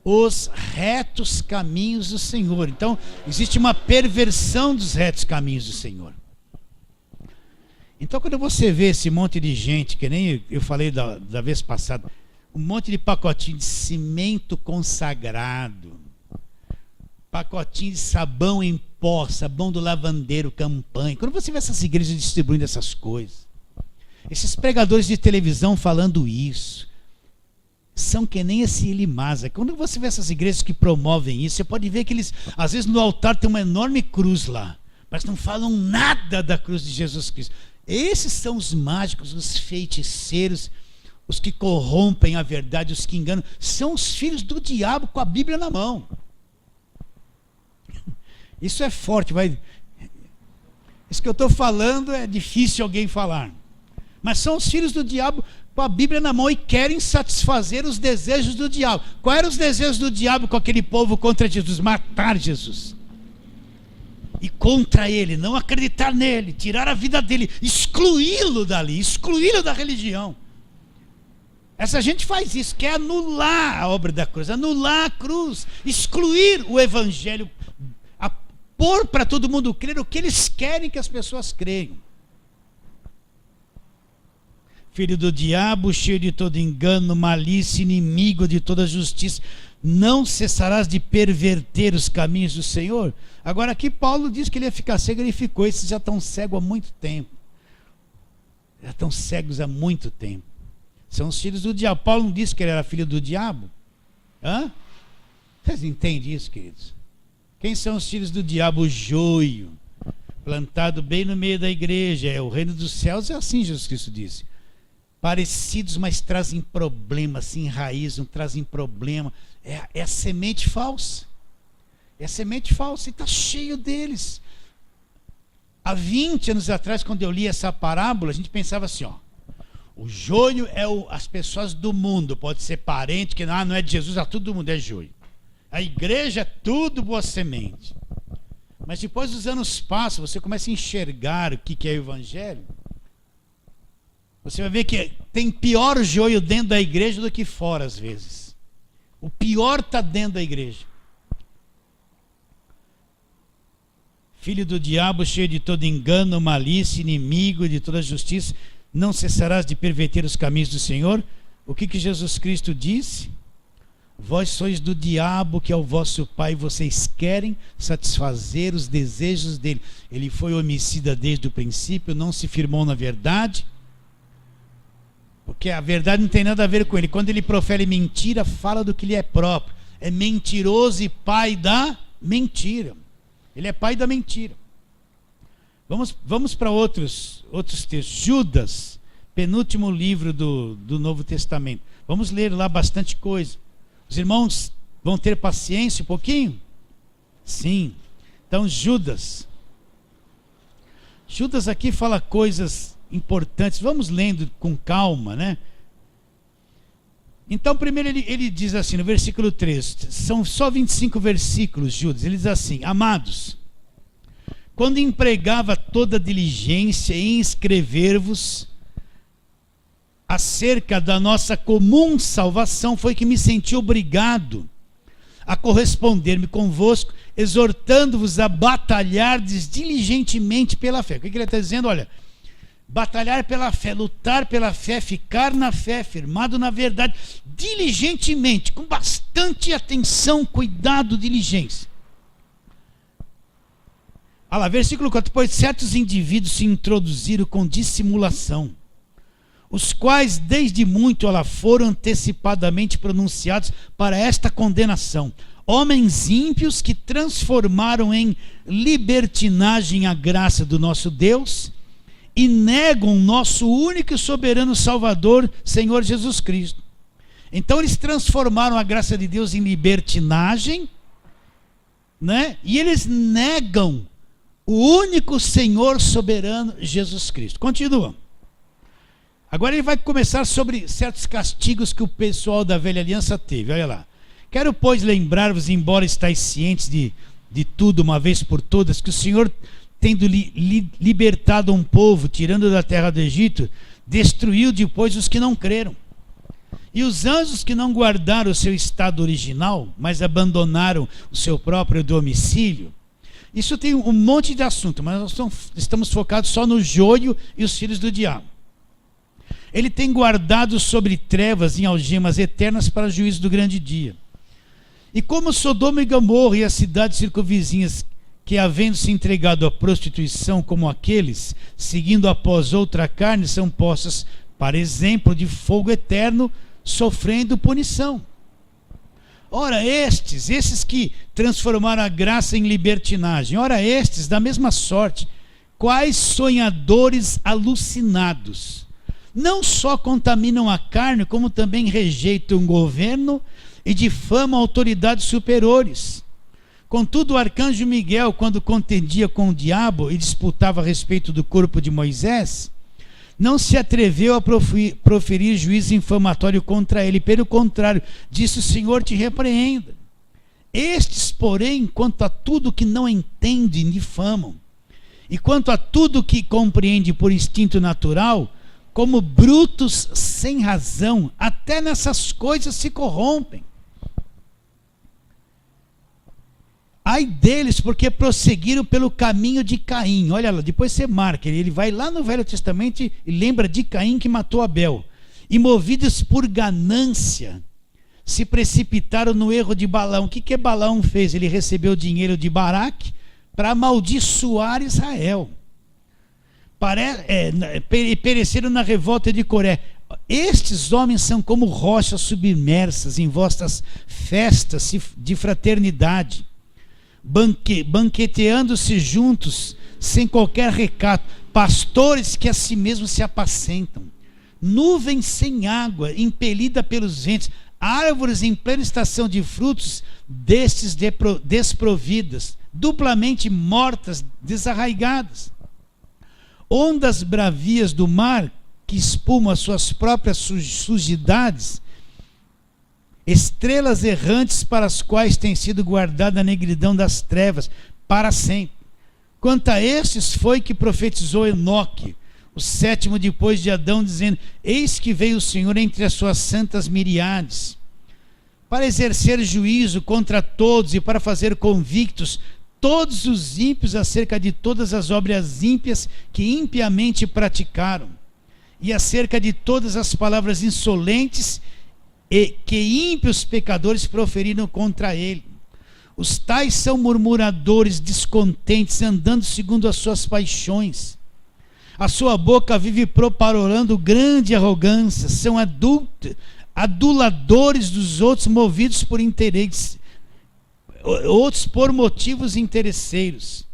os retos caminhos do Senhor. Então, existe uma perversão dos retos caminhos do Senhor. Então, quando você vê esse monte de gente, que nem eu falei da vez passada, um monte de pacotinho de cimento consagrado, pacotinho de sabão em pó, sabão do lavandeiro, campanha. Quando você vê essas igrejas distribuindo essas coisas, esses pregadores de televisão falando isso, são que nem esse Ilimasa. Quando você vê essas igrejas que promovem isso, você pode ver que eles, às vezes no altar tem uma enorme cruz lá, mas não falam nada da cruz de Jesus Cristo. Esses são os mágicos, os feiticeiros, os que corrompem a verdade, os que enganam. São os filhos do diabo com a Bíblia na mão. Isso é forte, isso que eu estou falando é difícil alguém falar. Mas são os filhos do diabo com a Bíblia na mão e querem satisfazer os desejos do diabo. Quais eram os desejos do diabo com aquele povo contra Jesus? Matar Jesus. E contra ele, não acreditar nele, tirar a vida dele, excluí-lo dali, excluí-lo da religião. Essa gente faz isso, quer anular a obra da cruz, anular a cruz, excluir o evangelho, pôr para todo mundo crer o que eles querem que as pessoas creiam. Filho do diabo, cheio de todo engano, malícia, inimigo de toda justiça, não cessarás de perverter os caminhos do Senhor? Agora aqui Paulo diz que ele ia ficar cego, ele ficou. Esses já estão cegos há muito tempo. Já estão cegos há muito tempo. São os filhos do diabo. Paulo não disse que ele era filho do diabo? Hã? Vocês entendem isso, queridos? Quem são os filhos do diabo? O joio, plantado bem no meio da igreja. É o reino dos céus, é assim Jesus Cristo disse. Parecidos, mas trazem problema, se enraizam, trazem problema. É a semente falsa. É a semente falsa e está cheio deles. Há 20 anos atrás, quando eu li essa parábola, a gente pensava assim, ó. O joio é as pessoas do mundo, pode ser parente, que não é de Jesus, todo mundo é joio. A igreja é tudo boa semente. Mas depois os anos passam, você começa a enxergar o que é o evangelho. Você vai ver que tem pior joio dentro da igreja do que fora, às vezes. O pior está dentro da igreja. Filho do diabo, cheio de todo engano, malícia, inimigo de toda justiça, não cessarás de perverter os caminhos do Senhor? O que Jesus Cristo disse? Vós sois do diabo, que é o vosso pai, vocês querem satisfazer os desejos dele. Ele foi homicida desde o princípio, não se firmou na verdade, porque a verdade não tem nada a ver com ele. Quando ele profere mentira, fala do que lhe é próprio. É mentiroso e pai da mentira. Ele é pai da mentira. Vamos para outros textos. Judas, penúltimo livro do Novo Testamento. Vamos ler lá bastante coisa. Os irmãos vão ter paciência um pouquinho? Sim. Então, Judas. Judas aqui fala coisas importantes. Vamos lendo com calma, né? Então, primeiro ele diz assim, no versículo 3, são só 25 versículos, Judas. Ele diz assim: amados, quando empregava toda diligência em escrever-vos acerca da nossa comum salvação, foi que me senti obrigado a corresponder-me convosco, exortando-vos a batalhardes diligentemente pela fé. O que ele está dizendo? Olha, batalhar pela fé, lutar pela fé, ficar na fé, firmado na verdade, diligentemente, com bastante atenção, cuidado, diligência. Olha lá, versículo 4, pois certos indivíduos se introduziram com dissimulação, os quais desde muito foram antecipadamente pronunciados para esta condenação. Homens ímpios que transformaram em libertinagem a graça do nosso Deus e negam nosso único e soberano Salvador, Senhor Jesus Cristo. Então eles transformaram a graça de Deus em libertinagem, né? E eles negam o único Senhor soberano, Jesus Cristo. Continua. Agora ele vai começar sobre certos castigos que o pessoal da velha aliança teve. Olha lá. Quero, pois, lembrar-vos, embora estáis cientes de tudo, uma vez por todas, que o Senhor, tendo libertado um povo, tirando da terra do Egito, destruiu depois os que não creram. E os anjos que não guardaram o seu estado original, mas abandonaram o seu próprio domicílio, Isso tem um monte de assunto, mas nós estamos focados só no joio e os filhos do diabo. Ele tem guardado sobre trevas em algemas eternas para o juízo do grande dia. E como Sodoma e Gomorra e as cidades circunvizinhas, que havendo se entregado à prostituição como aqueles, seguindo após outra carne, são postas para exemplo de fogo eterno, sofrendo punição. Ora esses que transformaram a graça em libertinagem, ora estes, da mesma sorte, quais sonhadores alucinados, não só contaminam a carne, como também rejeitam o governo e difamam autoridades superiores. Contudo, o arcanjo Miguel, quando contendia com o diabo e disputava a respeito do corpo de Moisés, não se atreveu a proferir juízo infamatório contra ele. Pelo contrário, disse: o Senhor te repreenda. Estes, porém, quanto a tudo que não entendem, difamam. E quanto a tudo que compreende por instinto natural, como brutos sem razão, até nessas coisas se corrompem. Ai deles, porque prosseguiram pelo caminho de Caim. Olha lá, depois você marca, ele vai lá no Velho Testamento e lembra de Caim que matou Abel. E movidos por ganância, se precipitaram no erro de Balaão. O que Balaão fez? Ele recebeu dinheiro de Baraque para amaldiçoar Israel. Pereceram na revolta de Coré. Estes homens são como rochas submersas em vossas festas de fraternidade, banqueteando-se juntos sem qualquer recato, pastores que a si mesmos se apacentam, nuvens sem água, impelida pelos ventos, árvores em plena estação de frutos, destes desprovidas, duplamente mortas, desarraigadas, ondas bravias do mar que espumam as suas próprias sujidades, estrelas errantes para as quais tem sido guardada a negridão das trevas para sempre. Quanto a estes foi que profetizou Enoque, o sétimo depois de Adão, dizendo: eis que veio o Senhor entre as suas santas miriades, para exercer juízo contra todos e para fazer convictos todos os ímpios acerca de todas as obras ímpias que impiamente praticaram, e acerca de todas as palavras insolentes e que ímpios pecadores proferiram contra ele. Os tais são murmuradores, descontentes, andando segundo as suas paixões. A sua boca vive proparolando grande arrogância, são aduladores dos outros, movidos por interesses, outros por motivos interesseiros.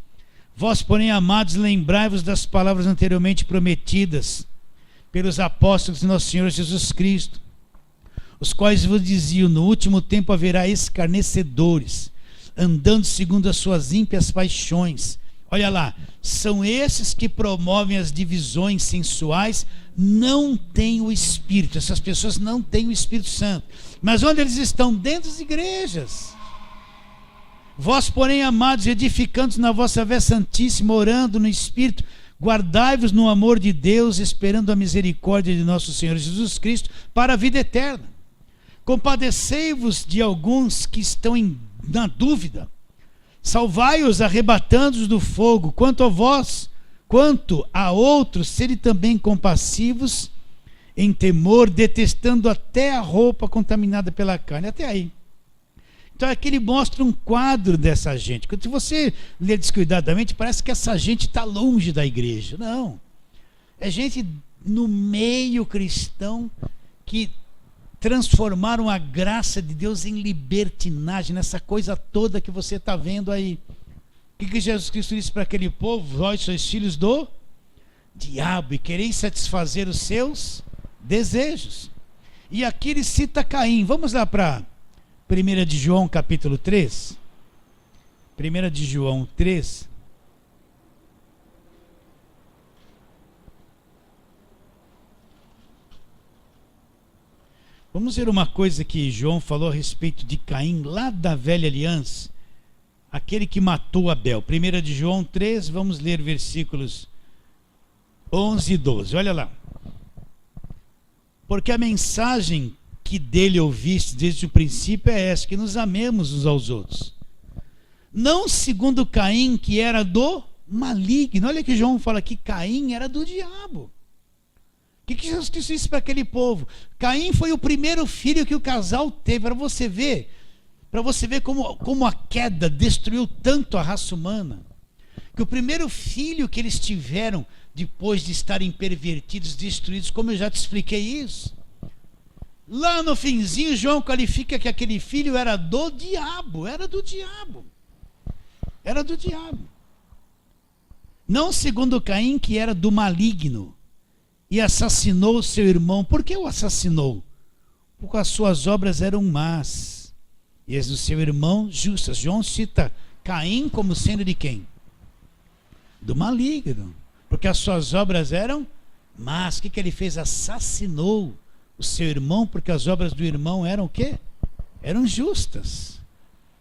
Vós, porém, amados, lembrai-vos das palavras anteriormente prometidas pelos apóstolos de nosso Senhor Jesus Cristo, os quais vos diziam: no último tempo haverá escarnecedores, andando segundo as suas ímpias paixões. Olha lá, são esses que promovem as divisões sensuais, não têm o Espírito. Essas pessoas não têm o Espírito Santo. Mas onde eles estão? Dentro das igrejas. Vós, porém, amados, edificando na vossa fé santíssima, orando no Espírito, guardai-vos no amor de Deus, esperando a misericórdia de nosso Senhor Jesus Cristo para a vida eterna. Compadecei-vos de alguns que estão na dúvida, salvai-os, arrebatando-os do fogo. Quanto a vós, quanto a outros, sede também compassivos em temor, detestando até a roupa contaminada pela carne. Até aí. Então aqui ele mostra um quadro dessa gente. Quando você lê descuidadamente, parece que essa gente está longe da igreja. Não. É gente no meio cristão que transformaram a graça de Deus em libertinagem, nessa coisa toda que você está vendo aí. O que Jesus Cristo disse para aquele povo? Vós sois filhos do diabo e quereis satisfazer os seus desejos. E aqui ele cita Caim. Vamos lá para 1 de João capítulo 3. 1 de João 3. Vamos ver uma coisa que João falou a respeito de Caim, lá da velha aliança, aquele que matou Abel. 1 de João 3, vamos ler versículos 11 e 12. Olha lá. Porque a mensagem que dele ouviste desde o princípio é essa: que nos amemos uns aos outros. Não segundo Caim, que era do maligno. Olha que João fala que Caim era do diabo. O que Jesus Cristo disse para aquele povo? Caim foi o primeiro filho que o casal teve. Para você ver como a queda destruiu tanto a raça humana. Que o primeiro filho que eles tiveram, depois de estarem pervertidos, destruídos, como eu já te expliquei isso. Lá no finzinho, João qualifica que aquele filho era do diabo. Era do diabo. Era do diabo. Não segundo Caim, que era do maligno, e assassinou seu irmão. Por que o assassinou? Porque as suas obras eram más, e as do seu irmão justas. João cita Caim como sendo de quem? Do maligno. Porque as suas obras eram más. O que ele fez? Assassinou o seu irmão, porque as obras do irmão eram o quê? Eram justas.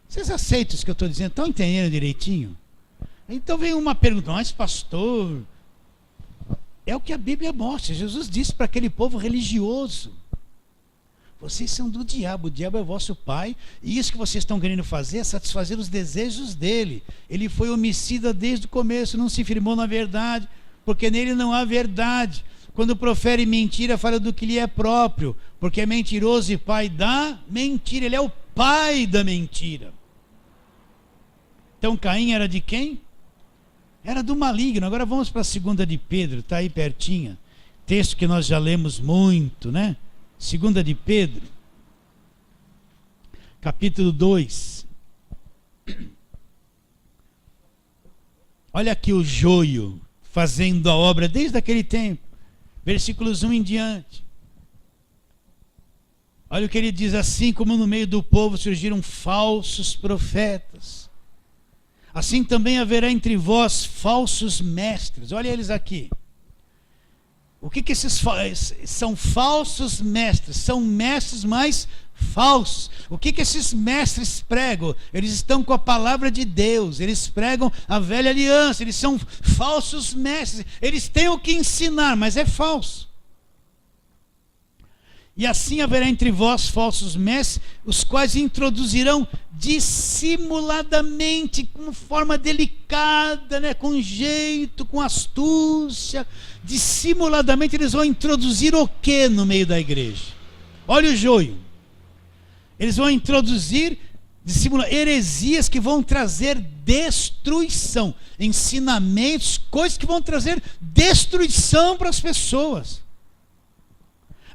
Vocês aceitam isso que eu estou dizendo? Estão entendendo direitinho? Então vem uma pergunta: mas pastor, é o que a Bíblia mostra. Jesus disse para aquele povo religioso: vocês são do diabo, o diabo é vosso pai, e isso que vocês estão querendo fazer é satisfazer os desejos dele. Ele foi homicida desde o começo, não se firmou na verdade, porque nele não há verdade. Quando profere mentira, fala do que lhe é próprio, porque é mentiroso e pai da mentira. Ele é o pai da mentira. Então Caim era de quem? Era do maligno. Agora vamos para a 2 de Pedro, está aí pertinho. Texto que nós já lemos muito, né? 2 de Pedro, capítulo 2. Olha aqui o joio fazendo a obra desde aquele tempo. Versículos 1 em diante. Olha o que ele diz: assim como no meio do povo surgiram falsos profetas, assim também haverá entre vós falsos mestres. Olha eles aqui. O que esses são falsos mestres? São mestres mais falsos. O que esses mestres pregam? Eles estão com a palavra de Deus, eles pregam a velha aliança, eles são falsos mestres. Eles têm o que ensinar, mas é falso. E assim haverá entre vós falsos mestres, os quais introduzirão dissimuladamente, com forma delicada, né, com jeito, com astúcia, dissimuladamente eles vão introduzir o que no meio da igreja? Olha o joio. Eles vão introduzir heresias que vão trazer destruição, ensinamentos, coisas que vão trazer destruição para as pessoas,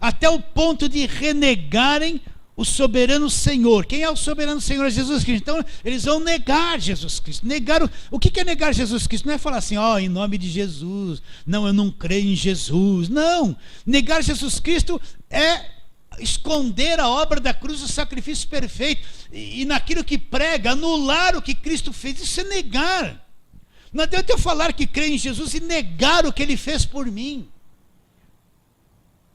até o ponto de renegarem o soberano Senhor. Quem é o soberano Senhor? É Jesus Cristo. Então eles vão negar Jesus Cristo. O que é negar Jesus Cristo? Não é falar assim, em nome de Jesus, não, eu não creio em Jesus. Não, negar Jesus Cristo é esconder a obra da cruz, o sacrifício perfeito, e naquilo que prega, anular o que Cristo fez. Isso é negar. Não adianta eu falar que creio em Jesus e negar o que ele fez por mim.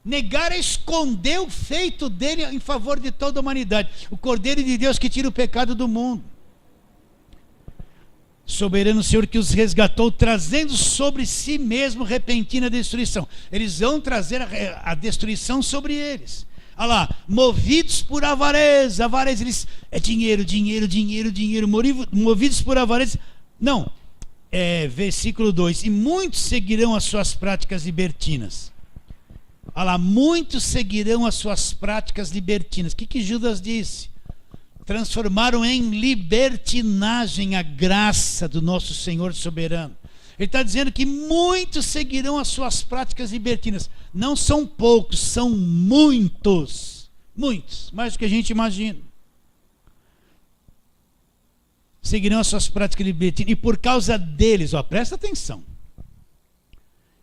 Negar é esconder o feito dele em favor de toda a humanidade. O Cordeiro de Deus que tira o pecado do mundo. Soberano Senhor que os resgatou, trazendo sobre si mesmo repentina destruição. Eles vão trazer a destruição sobre eles. Olha lá, movidos por avareza. Avareza, eles, é dinheiro, dinheiro, dinheiro, dinheiro. Movidos por avareza. Não, versículo 2. E muitos seguirão as suas práticas libertinas. Olha lá, muitos seguirão as suas práticas libertinas. O que Judas disse? Transformaram em libertinagem a graça do nosso Senhor soberano. Ele está dizendo que muitos seguirão as suas práticas libertinas. Não são poucos, são muitos. Muitos, mais do que a gente imagina. Seguirão as suas práticas libertinas. E por causa deles, presta atenção.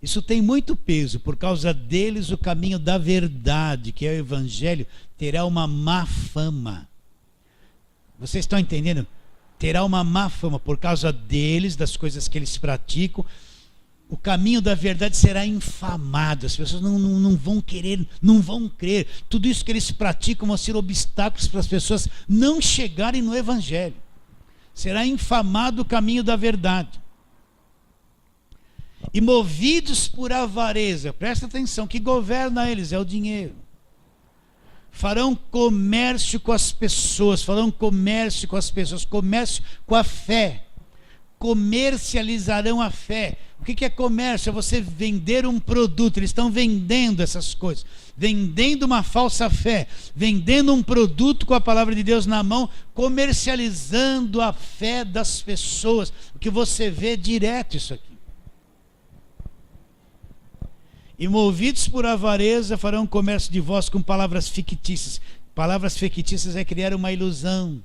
Isso tem muito peso. Por causa deles, o caminho da verdade, que é o Evangelho, terá uma má fama. Vocês estão entendendo? Terá uma má fama por causa deles, das coisas que eles praticam. O caminho da verdade será infamado. As pessoas não vão querer, não vão crer. Tudo isso que eles praticam vão ser obstáculos para as pessoas não chegarem no Evangelho. Será infamado o caminho da verdade. E movidos por avareza, presta atenção, que governa eles é o dinheiro. farão comércio com as pessoas, comércio com a fé, comercializarão a fé. O que é comércio? É você vender um produto. Eles estão vendendo essas coisas, vendendo uma falsa fé, vendendo um produto com a palavra de Deus na mão, comercializando a fé das pessoas. O que você vê direto isso aqui. E movidos por avareza farão comércio de vós com palavras fictícias. Palavras fictícias é criar uma ilusão.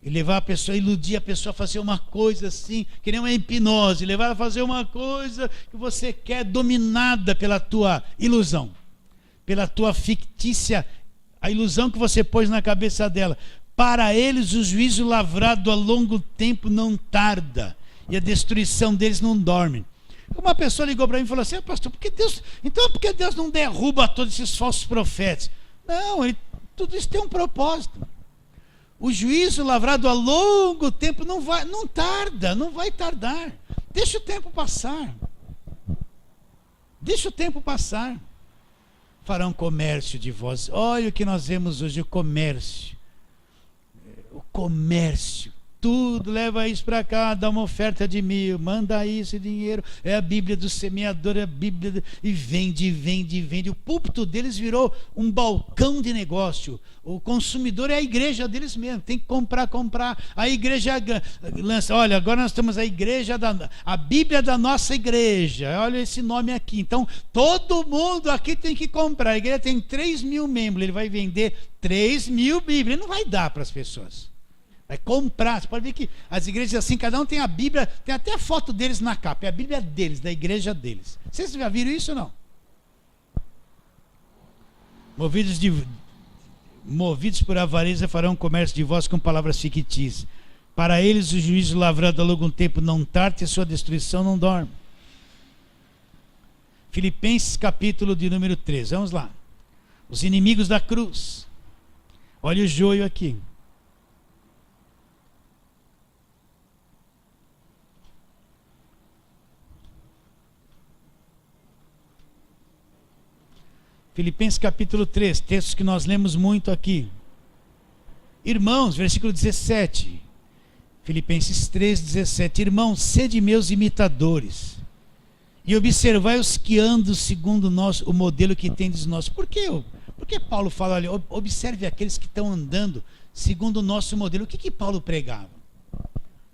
E levar a pessoa, iludir a pessoa a fazer uma coisa assim, que nem uma hipnose, levar ela a fazer uma coisa que você quer, dominada pela tua ilusão, pela tua fictícia, a ilusão que você pôs na cabeça dela. Para eles o juízo lavrado a longo tempo não tarda, e a destruição deles não dorme. Uma pessoa ligou para mim e falou assim: pastor, por que Deus não derruba todos esses falsos profetas? Não, tudo isso tem um propósito. O juízo lavrado a longo tempo não vai tardar. Deixa o tempo passar. Deixa o tempo passar. Farão comércio de vós. Olha o que nós vemos hoje, o comércio. O comércio. Tudo, leva isso para cá, dá uma oferta de 1.000, manda isso, dinheiro, é a Bíblia do semeador, é a Bíblia, e vende. O púlpito deles virou um balcão de negócio. O consumidor é a igreja deles mesmo, tem que comprar. A igreja lança, olha, agora nós temos a Bíblia da nossa igreja, olha esse nome aqui. Então, todo mundo aqui tem que comprar. A igreja tem 3.000 membros, ele vai vender 3.000 Bíblias, ele não vai dar para as pessoas. Vai comprar. Você pode ver que as igrejas assim, cada um tem a Bíblia, tem até a foto deles na capa, é a Bíblia deles, da igreja deles. Vocês já viram isso ou não? Movidos por avareza farão comércio de vós com palavras fictícias. Para eles o juízo lavrado a longo tempo não tarda, e a sua destruição não dorme. Filipenses capítulo de número 13, vamos lá. Os inimigos da cruz. Olha o joio aqui. Filipenses capítulo 3, textos que nós lemos muito aqui. Irmãos, versículo 17. Filipenses 3, 17. Irmãos, sede meus imitadores, e observai os que andam segundo o modelo que tendes nós. Por que Paulo fala, olha, observe aqueles que estão andando segundo o nosso modelo? O que Paulo pregava?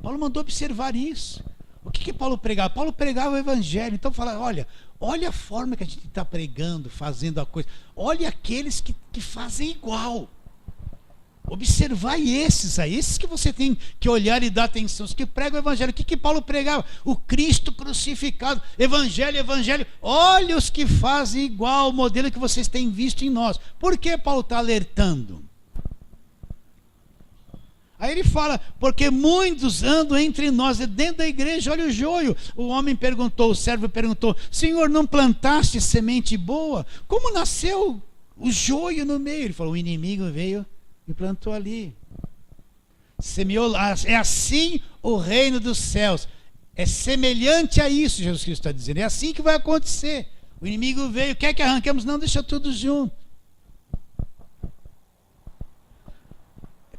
Paulo mandou observar isso. O que Paulo pregava? Paulo pregava o evangelho. Então fala, olha a forma que a gente está pregando, fazendo a coisa. Olha aqueles que fazem igual. Observai esses que você tem que olhar e dar atenção. Os que pregam o evangelho. O que Paulo pregava? O Cristo crucificado. Evangelho. Olha os que fazem igual o modelo que vocês têm visto em nós. Por que Paulo está alertando? Aí ele fala, porque muitos andam entre nós, dentro da igreja, olha o joio. O servo perguntou, Senhor, não plantaste semente boa? Como nasceu o joio no meio? Ele falou, o inimigo veio e plantou ali. Semeou lá. É assim o reino dos céus. É semelhante a isso, Jesus Cristo está dizendo. É assim que vai acontecer. O inimigo veio, quer que arranquemos? Não, deixa tudo junto.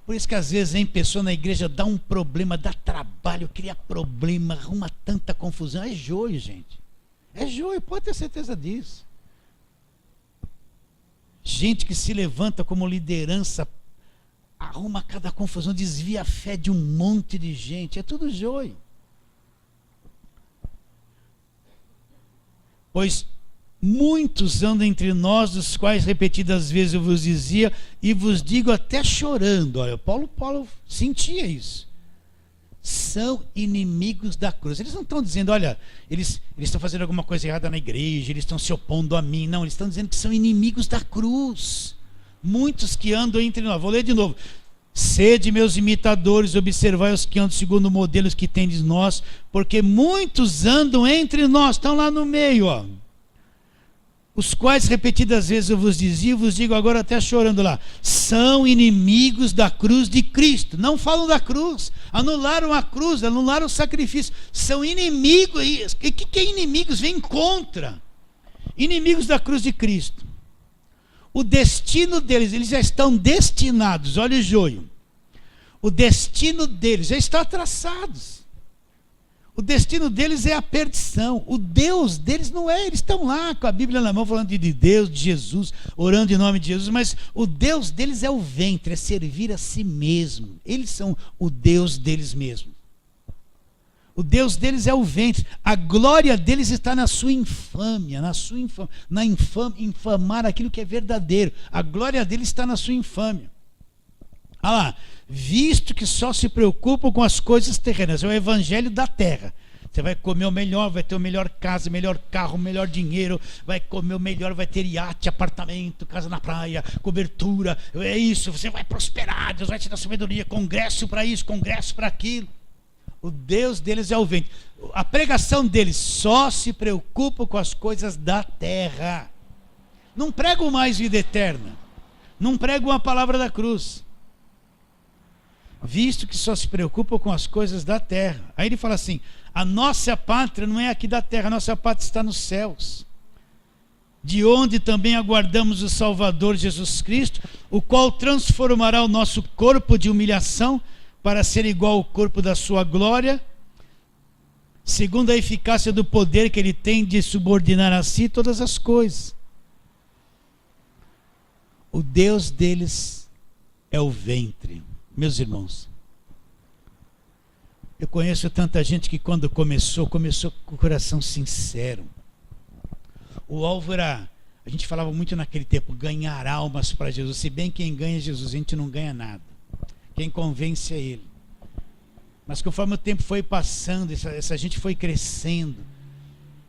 Por isso que às vezes vem pessoa na igreja, dá um problema, dá trabalho, cria problema, arruma tanta confusão. É joio, gente. É joio, pode ter certeza disso. Gente que se levanta como liderança, arruma cada confusão, desvia a fé de um monte de gente. É tudo joio. Pois muitos andam entre nós, dos quais repetidas vezes eu vos dizia, e vos digo até chorando. Olha, Paulo sentia isso. São inimigos da cruz. Eles não estão dizendo, olha, eles estão fazendo alguma coisa errada na igreja, eles estão se opondo a mim. Não, eles estão dizendo que são inimigos da cruz. Muitos que andam entre nós. Vou ler de novo. Sede meus imitadores, observai os que andam segundo o modelo que tendes nós, porque muitos andam entre nós, estão lá no meio, ó. Os quais repetidas vezes eu vos dizia, vos digo agora até chorando lá, são inimigos da cruz de Cristo. Não falam da cruz, anularam a cruz, anularam o sacrifício. São inimigos. O que é inimigos? Vem contra. Inimigos da cruz de Cristo, o destino deles, eles já estão destinados, olha o joio. O destino deles já está traçado. O destino deles é a perdição. O Deus deles não é. Eles estão lá com a Bíblia na mão falando de Deus, de Jesus, orando em nome de Jesus, mas o Deus deles é o ventre, é servir a si mesmo. Eles são o Deus deles mesmos. O Deus deles é o ventre. A glória deles está na sua infâmia, infamar aquilo que é verdadeiro. A glória deles está na sua infâmia. Olha lá, visto que só se preocupam com as coisas terrenas, é o evangelho da terra. Você vai comer o melhor, vai ter o melhor casa, melhor carro, melhor dinheiro, vai comer o melhor, vai ter iate, apartamento, casa na praia, cobertura, é isso, você vai prosperar, Deus vai te dar sabedoria, congresso para isso, congresso para aquilo. O Deus deles é o vento. A pregação deles só se preocupa com as coisas da terra. Não pregam mais vida eterna, não pregam a palavra da cruz. Visto que só se preocupa com as coisas da terra. Aí ele fala assim, a nossa pátria não é aqui da terra, a nossa pátria está nos céus, de onde também aguardamos o Salvador Jesus Cristo, o qual transformará o nosso corpo de humilhação para ser igual ao corpo da sua glória, segundo a eficácia do poder que ele tem de subordinar a si todas as coisas. O Deus deles é o ventre. Meus irmãos, eu conheço tanta gente que quando começou com o coração sincero. O alvo era, a gente falava muito naquele tempo, ganhar almas para Jesus. Se bem quem ganha Jesus, a gente não ganha nada. Quem convence é Ele. Mas conforme o tempo foi passando, essa gente foi crescendo,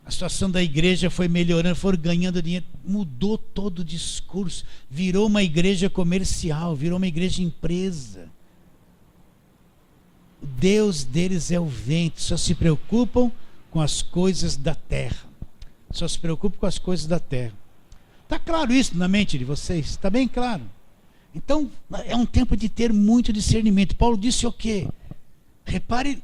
a situação da igreja foi melhorando, foram ganhando dinheiro, mudou todo o discurso, virou uma igreja comercial, virou uma igreja empresa. O Deus deles é o vento, só se preocupam com as coisas da terra. Só se preocupam com as coisas da terra. Está claro isso na mente de vocês? Está bem claro? Então, é um tempo de ter muito discernimento. Paulo disse o quê? Repare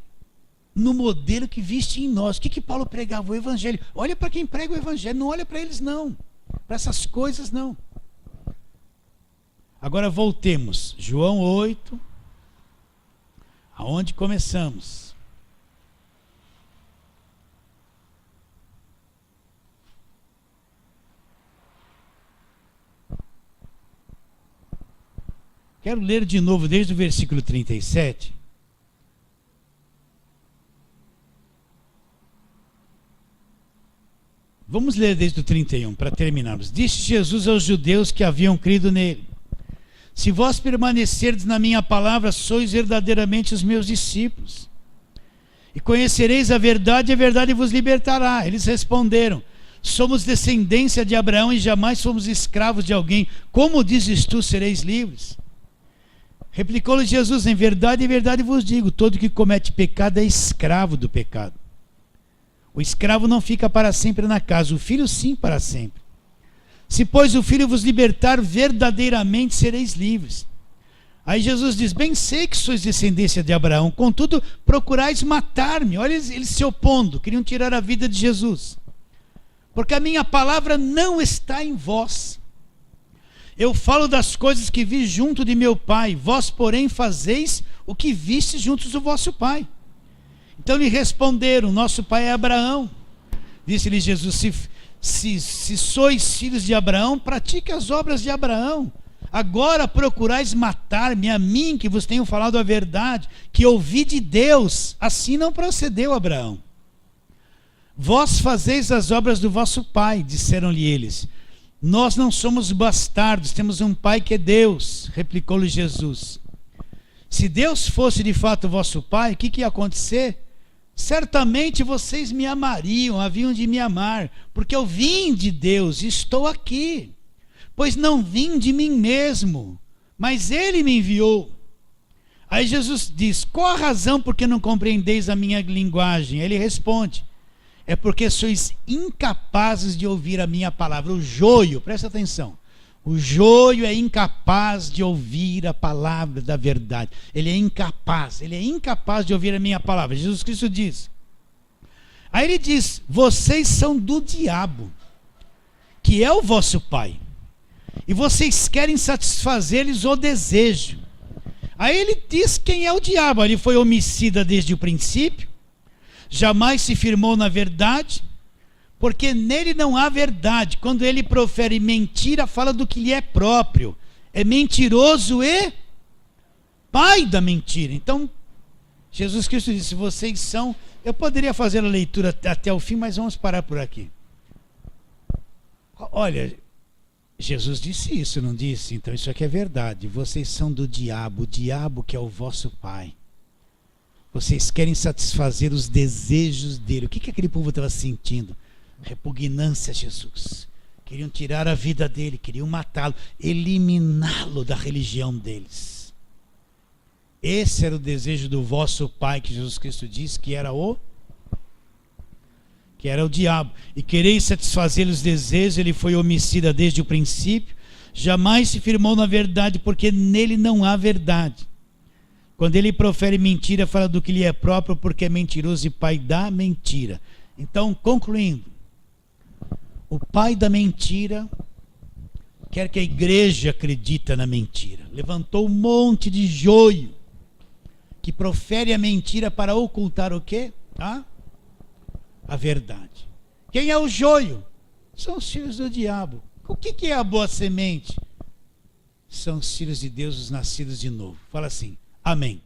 no modelo que viste em nós. O que Paulo pregava? O evangelho. Olha para quem prega o evangelho, não olha para eles não. Para essas coisas não. Agora voltemos. João 8... aonde começamos? Quero ler de novo desde o versículo 37. Vamos ler desde o 31 para terminarmos. Disse Jesus aos judeus que haviam crido nele: se vós permanecerdes na minha palavra, sois verdadeiramente os meus discípulos, e conhecereis a verdade vos libertará. Eles responderam: somos descendência de Abraão e jamais fomos escravos de alguém. Como dizes tu, sereis livres? Replicou-lhe Jesus: em verdade vos digo, todo que comete pecado é escravo do pecado. O escravo não fica para sempre na casa, o filho sim para sempre. Se, pois, o Filho vos libertar, verdadeiramente sereis livres. Aí Jesus diz: bem sei que sois descendência de Abraão, contudo procurais matar-me. Olha eles se opondo, queriam tirar a vida de Jesus. Porque a minha palavra não está em vós. Eu falo das coisas que vi junto de meu Pai, vós, porém, fazeis o que vistes junto do vosso Pai. Então lhe responderam: nosso pai é Abraão. Disse-lhe Jesus: se sois filhos de Abraão, pratique as obras de Abraão. Agora procurais matar-me, a mim, que vos tenho falado a verdade, que ouvi de Deus. Assim não procedeu Abraão. Vós fazeis as obras do vosso pai, disseram-lhe eles. Nós não somos bastardos, temos um pai que é Deus. Replicou-lhe Jesus: se Deus fosse de fato vosso pai, o que ia acontecer? Certamente vocês me amariam, haviam de me amar, porque eu vim de Deus e estou aqui. Pois não vim de mim mesmo, mas Ele me enviou. Aí Jesus diz: qual a razão por que não compreendeis a minha linguagem? Ele responde: é porque sois incapazes de ouvir a minha palavra. O joio, presta atenção, o joio é incapaz de ouvir a palavra da verdade. Ele é incapaz de ouvir a minha palavra. Jesus Cristo diz. Aí ele diz: vocês são do diabo, que é o vosso pai, E vocês querem satisfazer-lhes o desejo. Aí ele diz quem é o diabo. Ele foi homicida desde o princípio, jamais se firmou na verdade, porque nele não há verdade. Quando ele profere mentira, fala do que lhe é próprio. É mentiroso e pai da mentira. Então, Jesus Cristo disse, vocês são... Eu poderia fazer a leitura até o fim, mas vamos parar por aqui. Olha, Jesus disse isso, não disse? Então isso aqui é verdade. Vocês são do diabo, o diabo que é o vosso pai. Vocês querem satisfazer os desejos dele. O que aquele povo estava sentindo? Repugnância a Jesus. Queriam tirar a vida dele, queriam matá-lo, eliminá-lo da religião deles. Esse era o desejo do vosso pai, que Jesus Cristo disse que era o diabo. E quereis satisfazer os desejos, ele foi homicida desde o princípio, jamais se firmou na verdade, porque nele não há verdade. Quando ele profere mentira, fala do que lhe é próprio, porque é mentiroso e pai da mentira. Então, concluindo, o pai da mentira quer que a igreja acredite na mentira. Levantou um monte de joio que profere a mentira para ocultar o quê? A verdade. Quem é o joio? São os filhos do diabo. O que é a boa semente? São os filhos de Deus, os nascidos de novo. Fala assim, amém.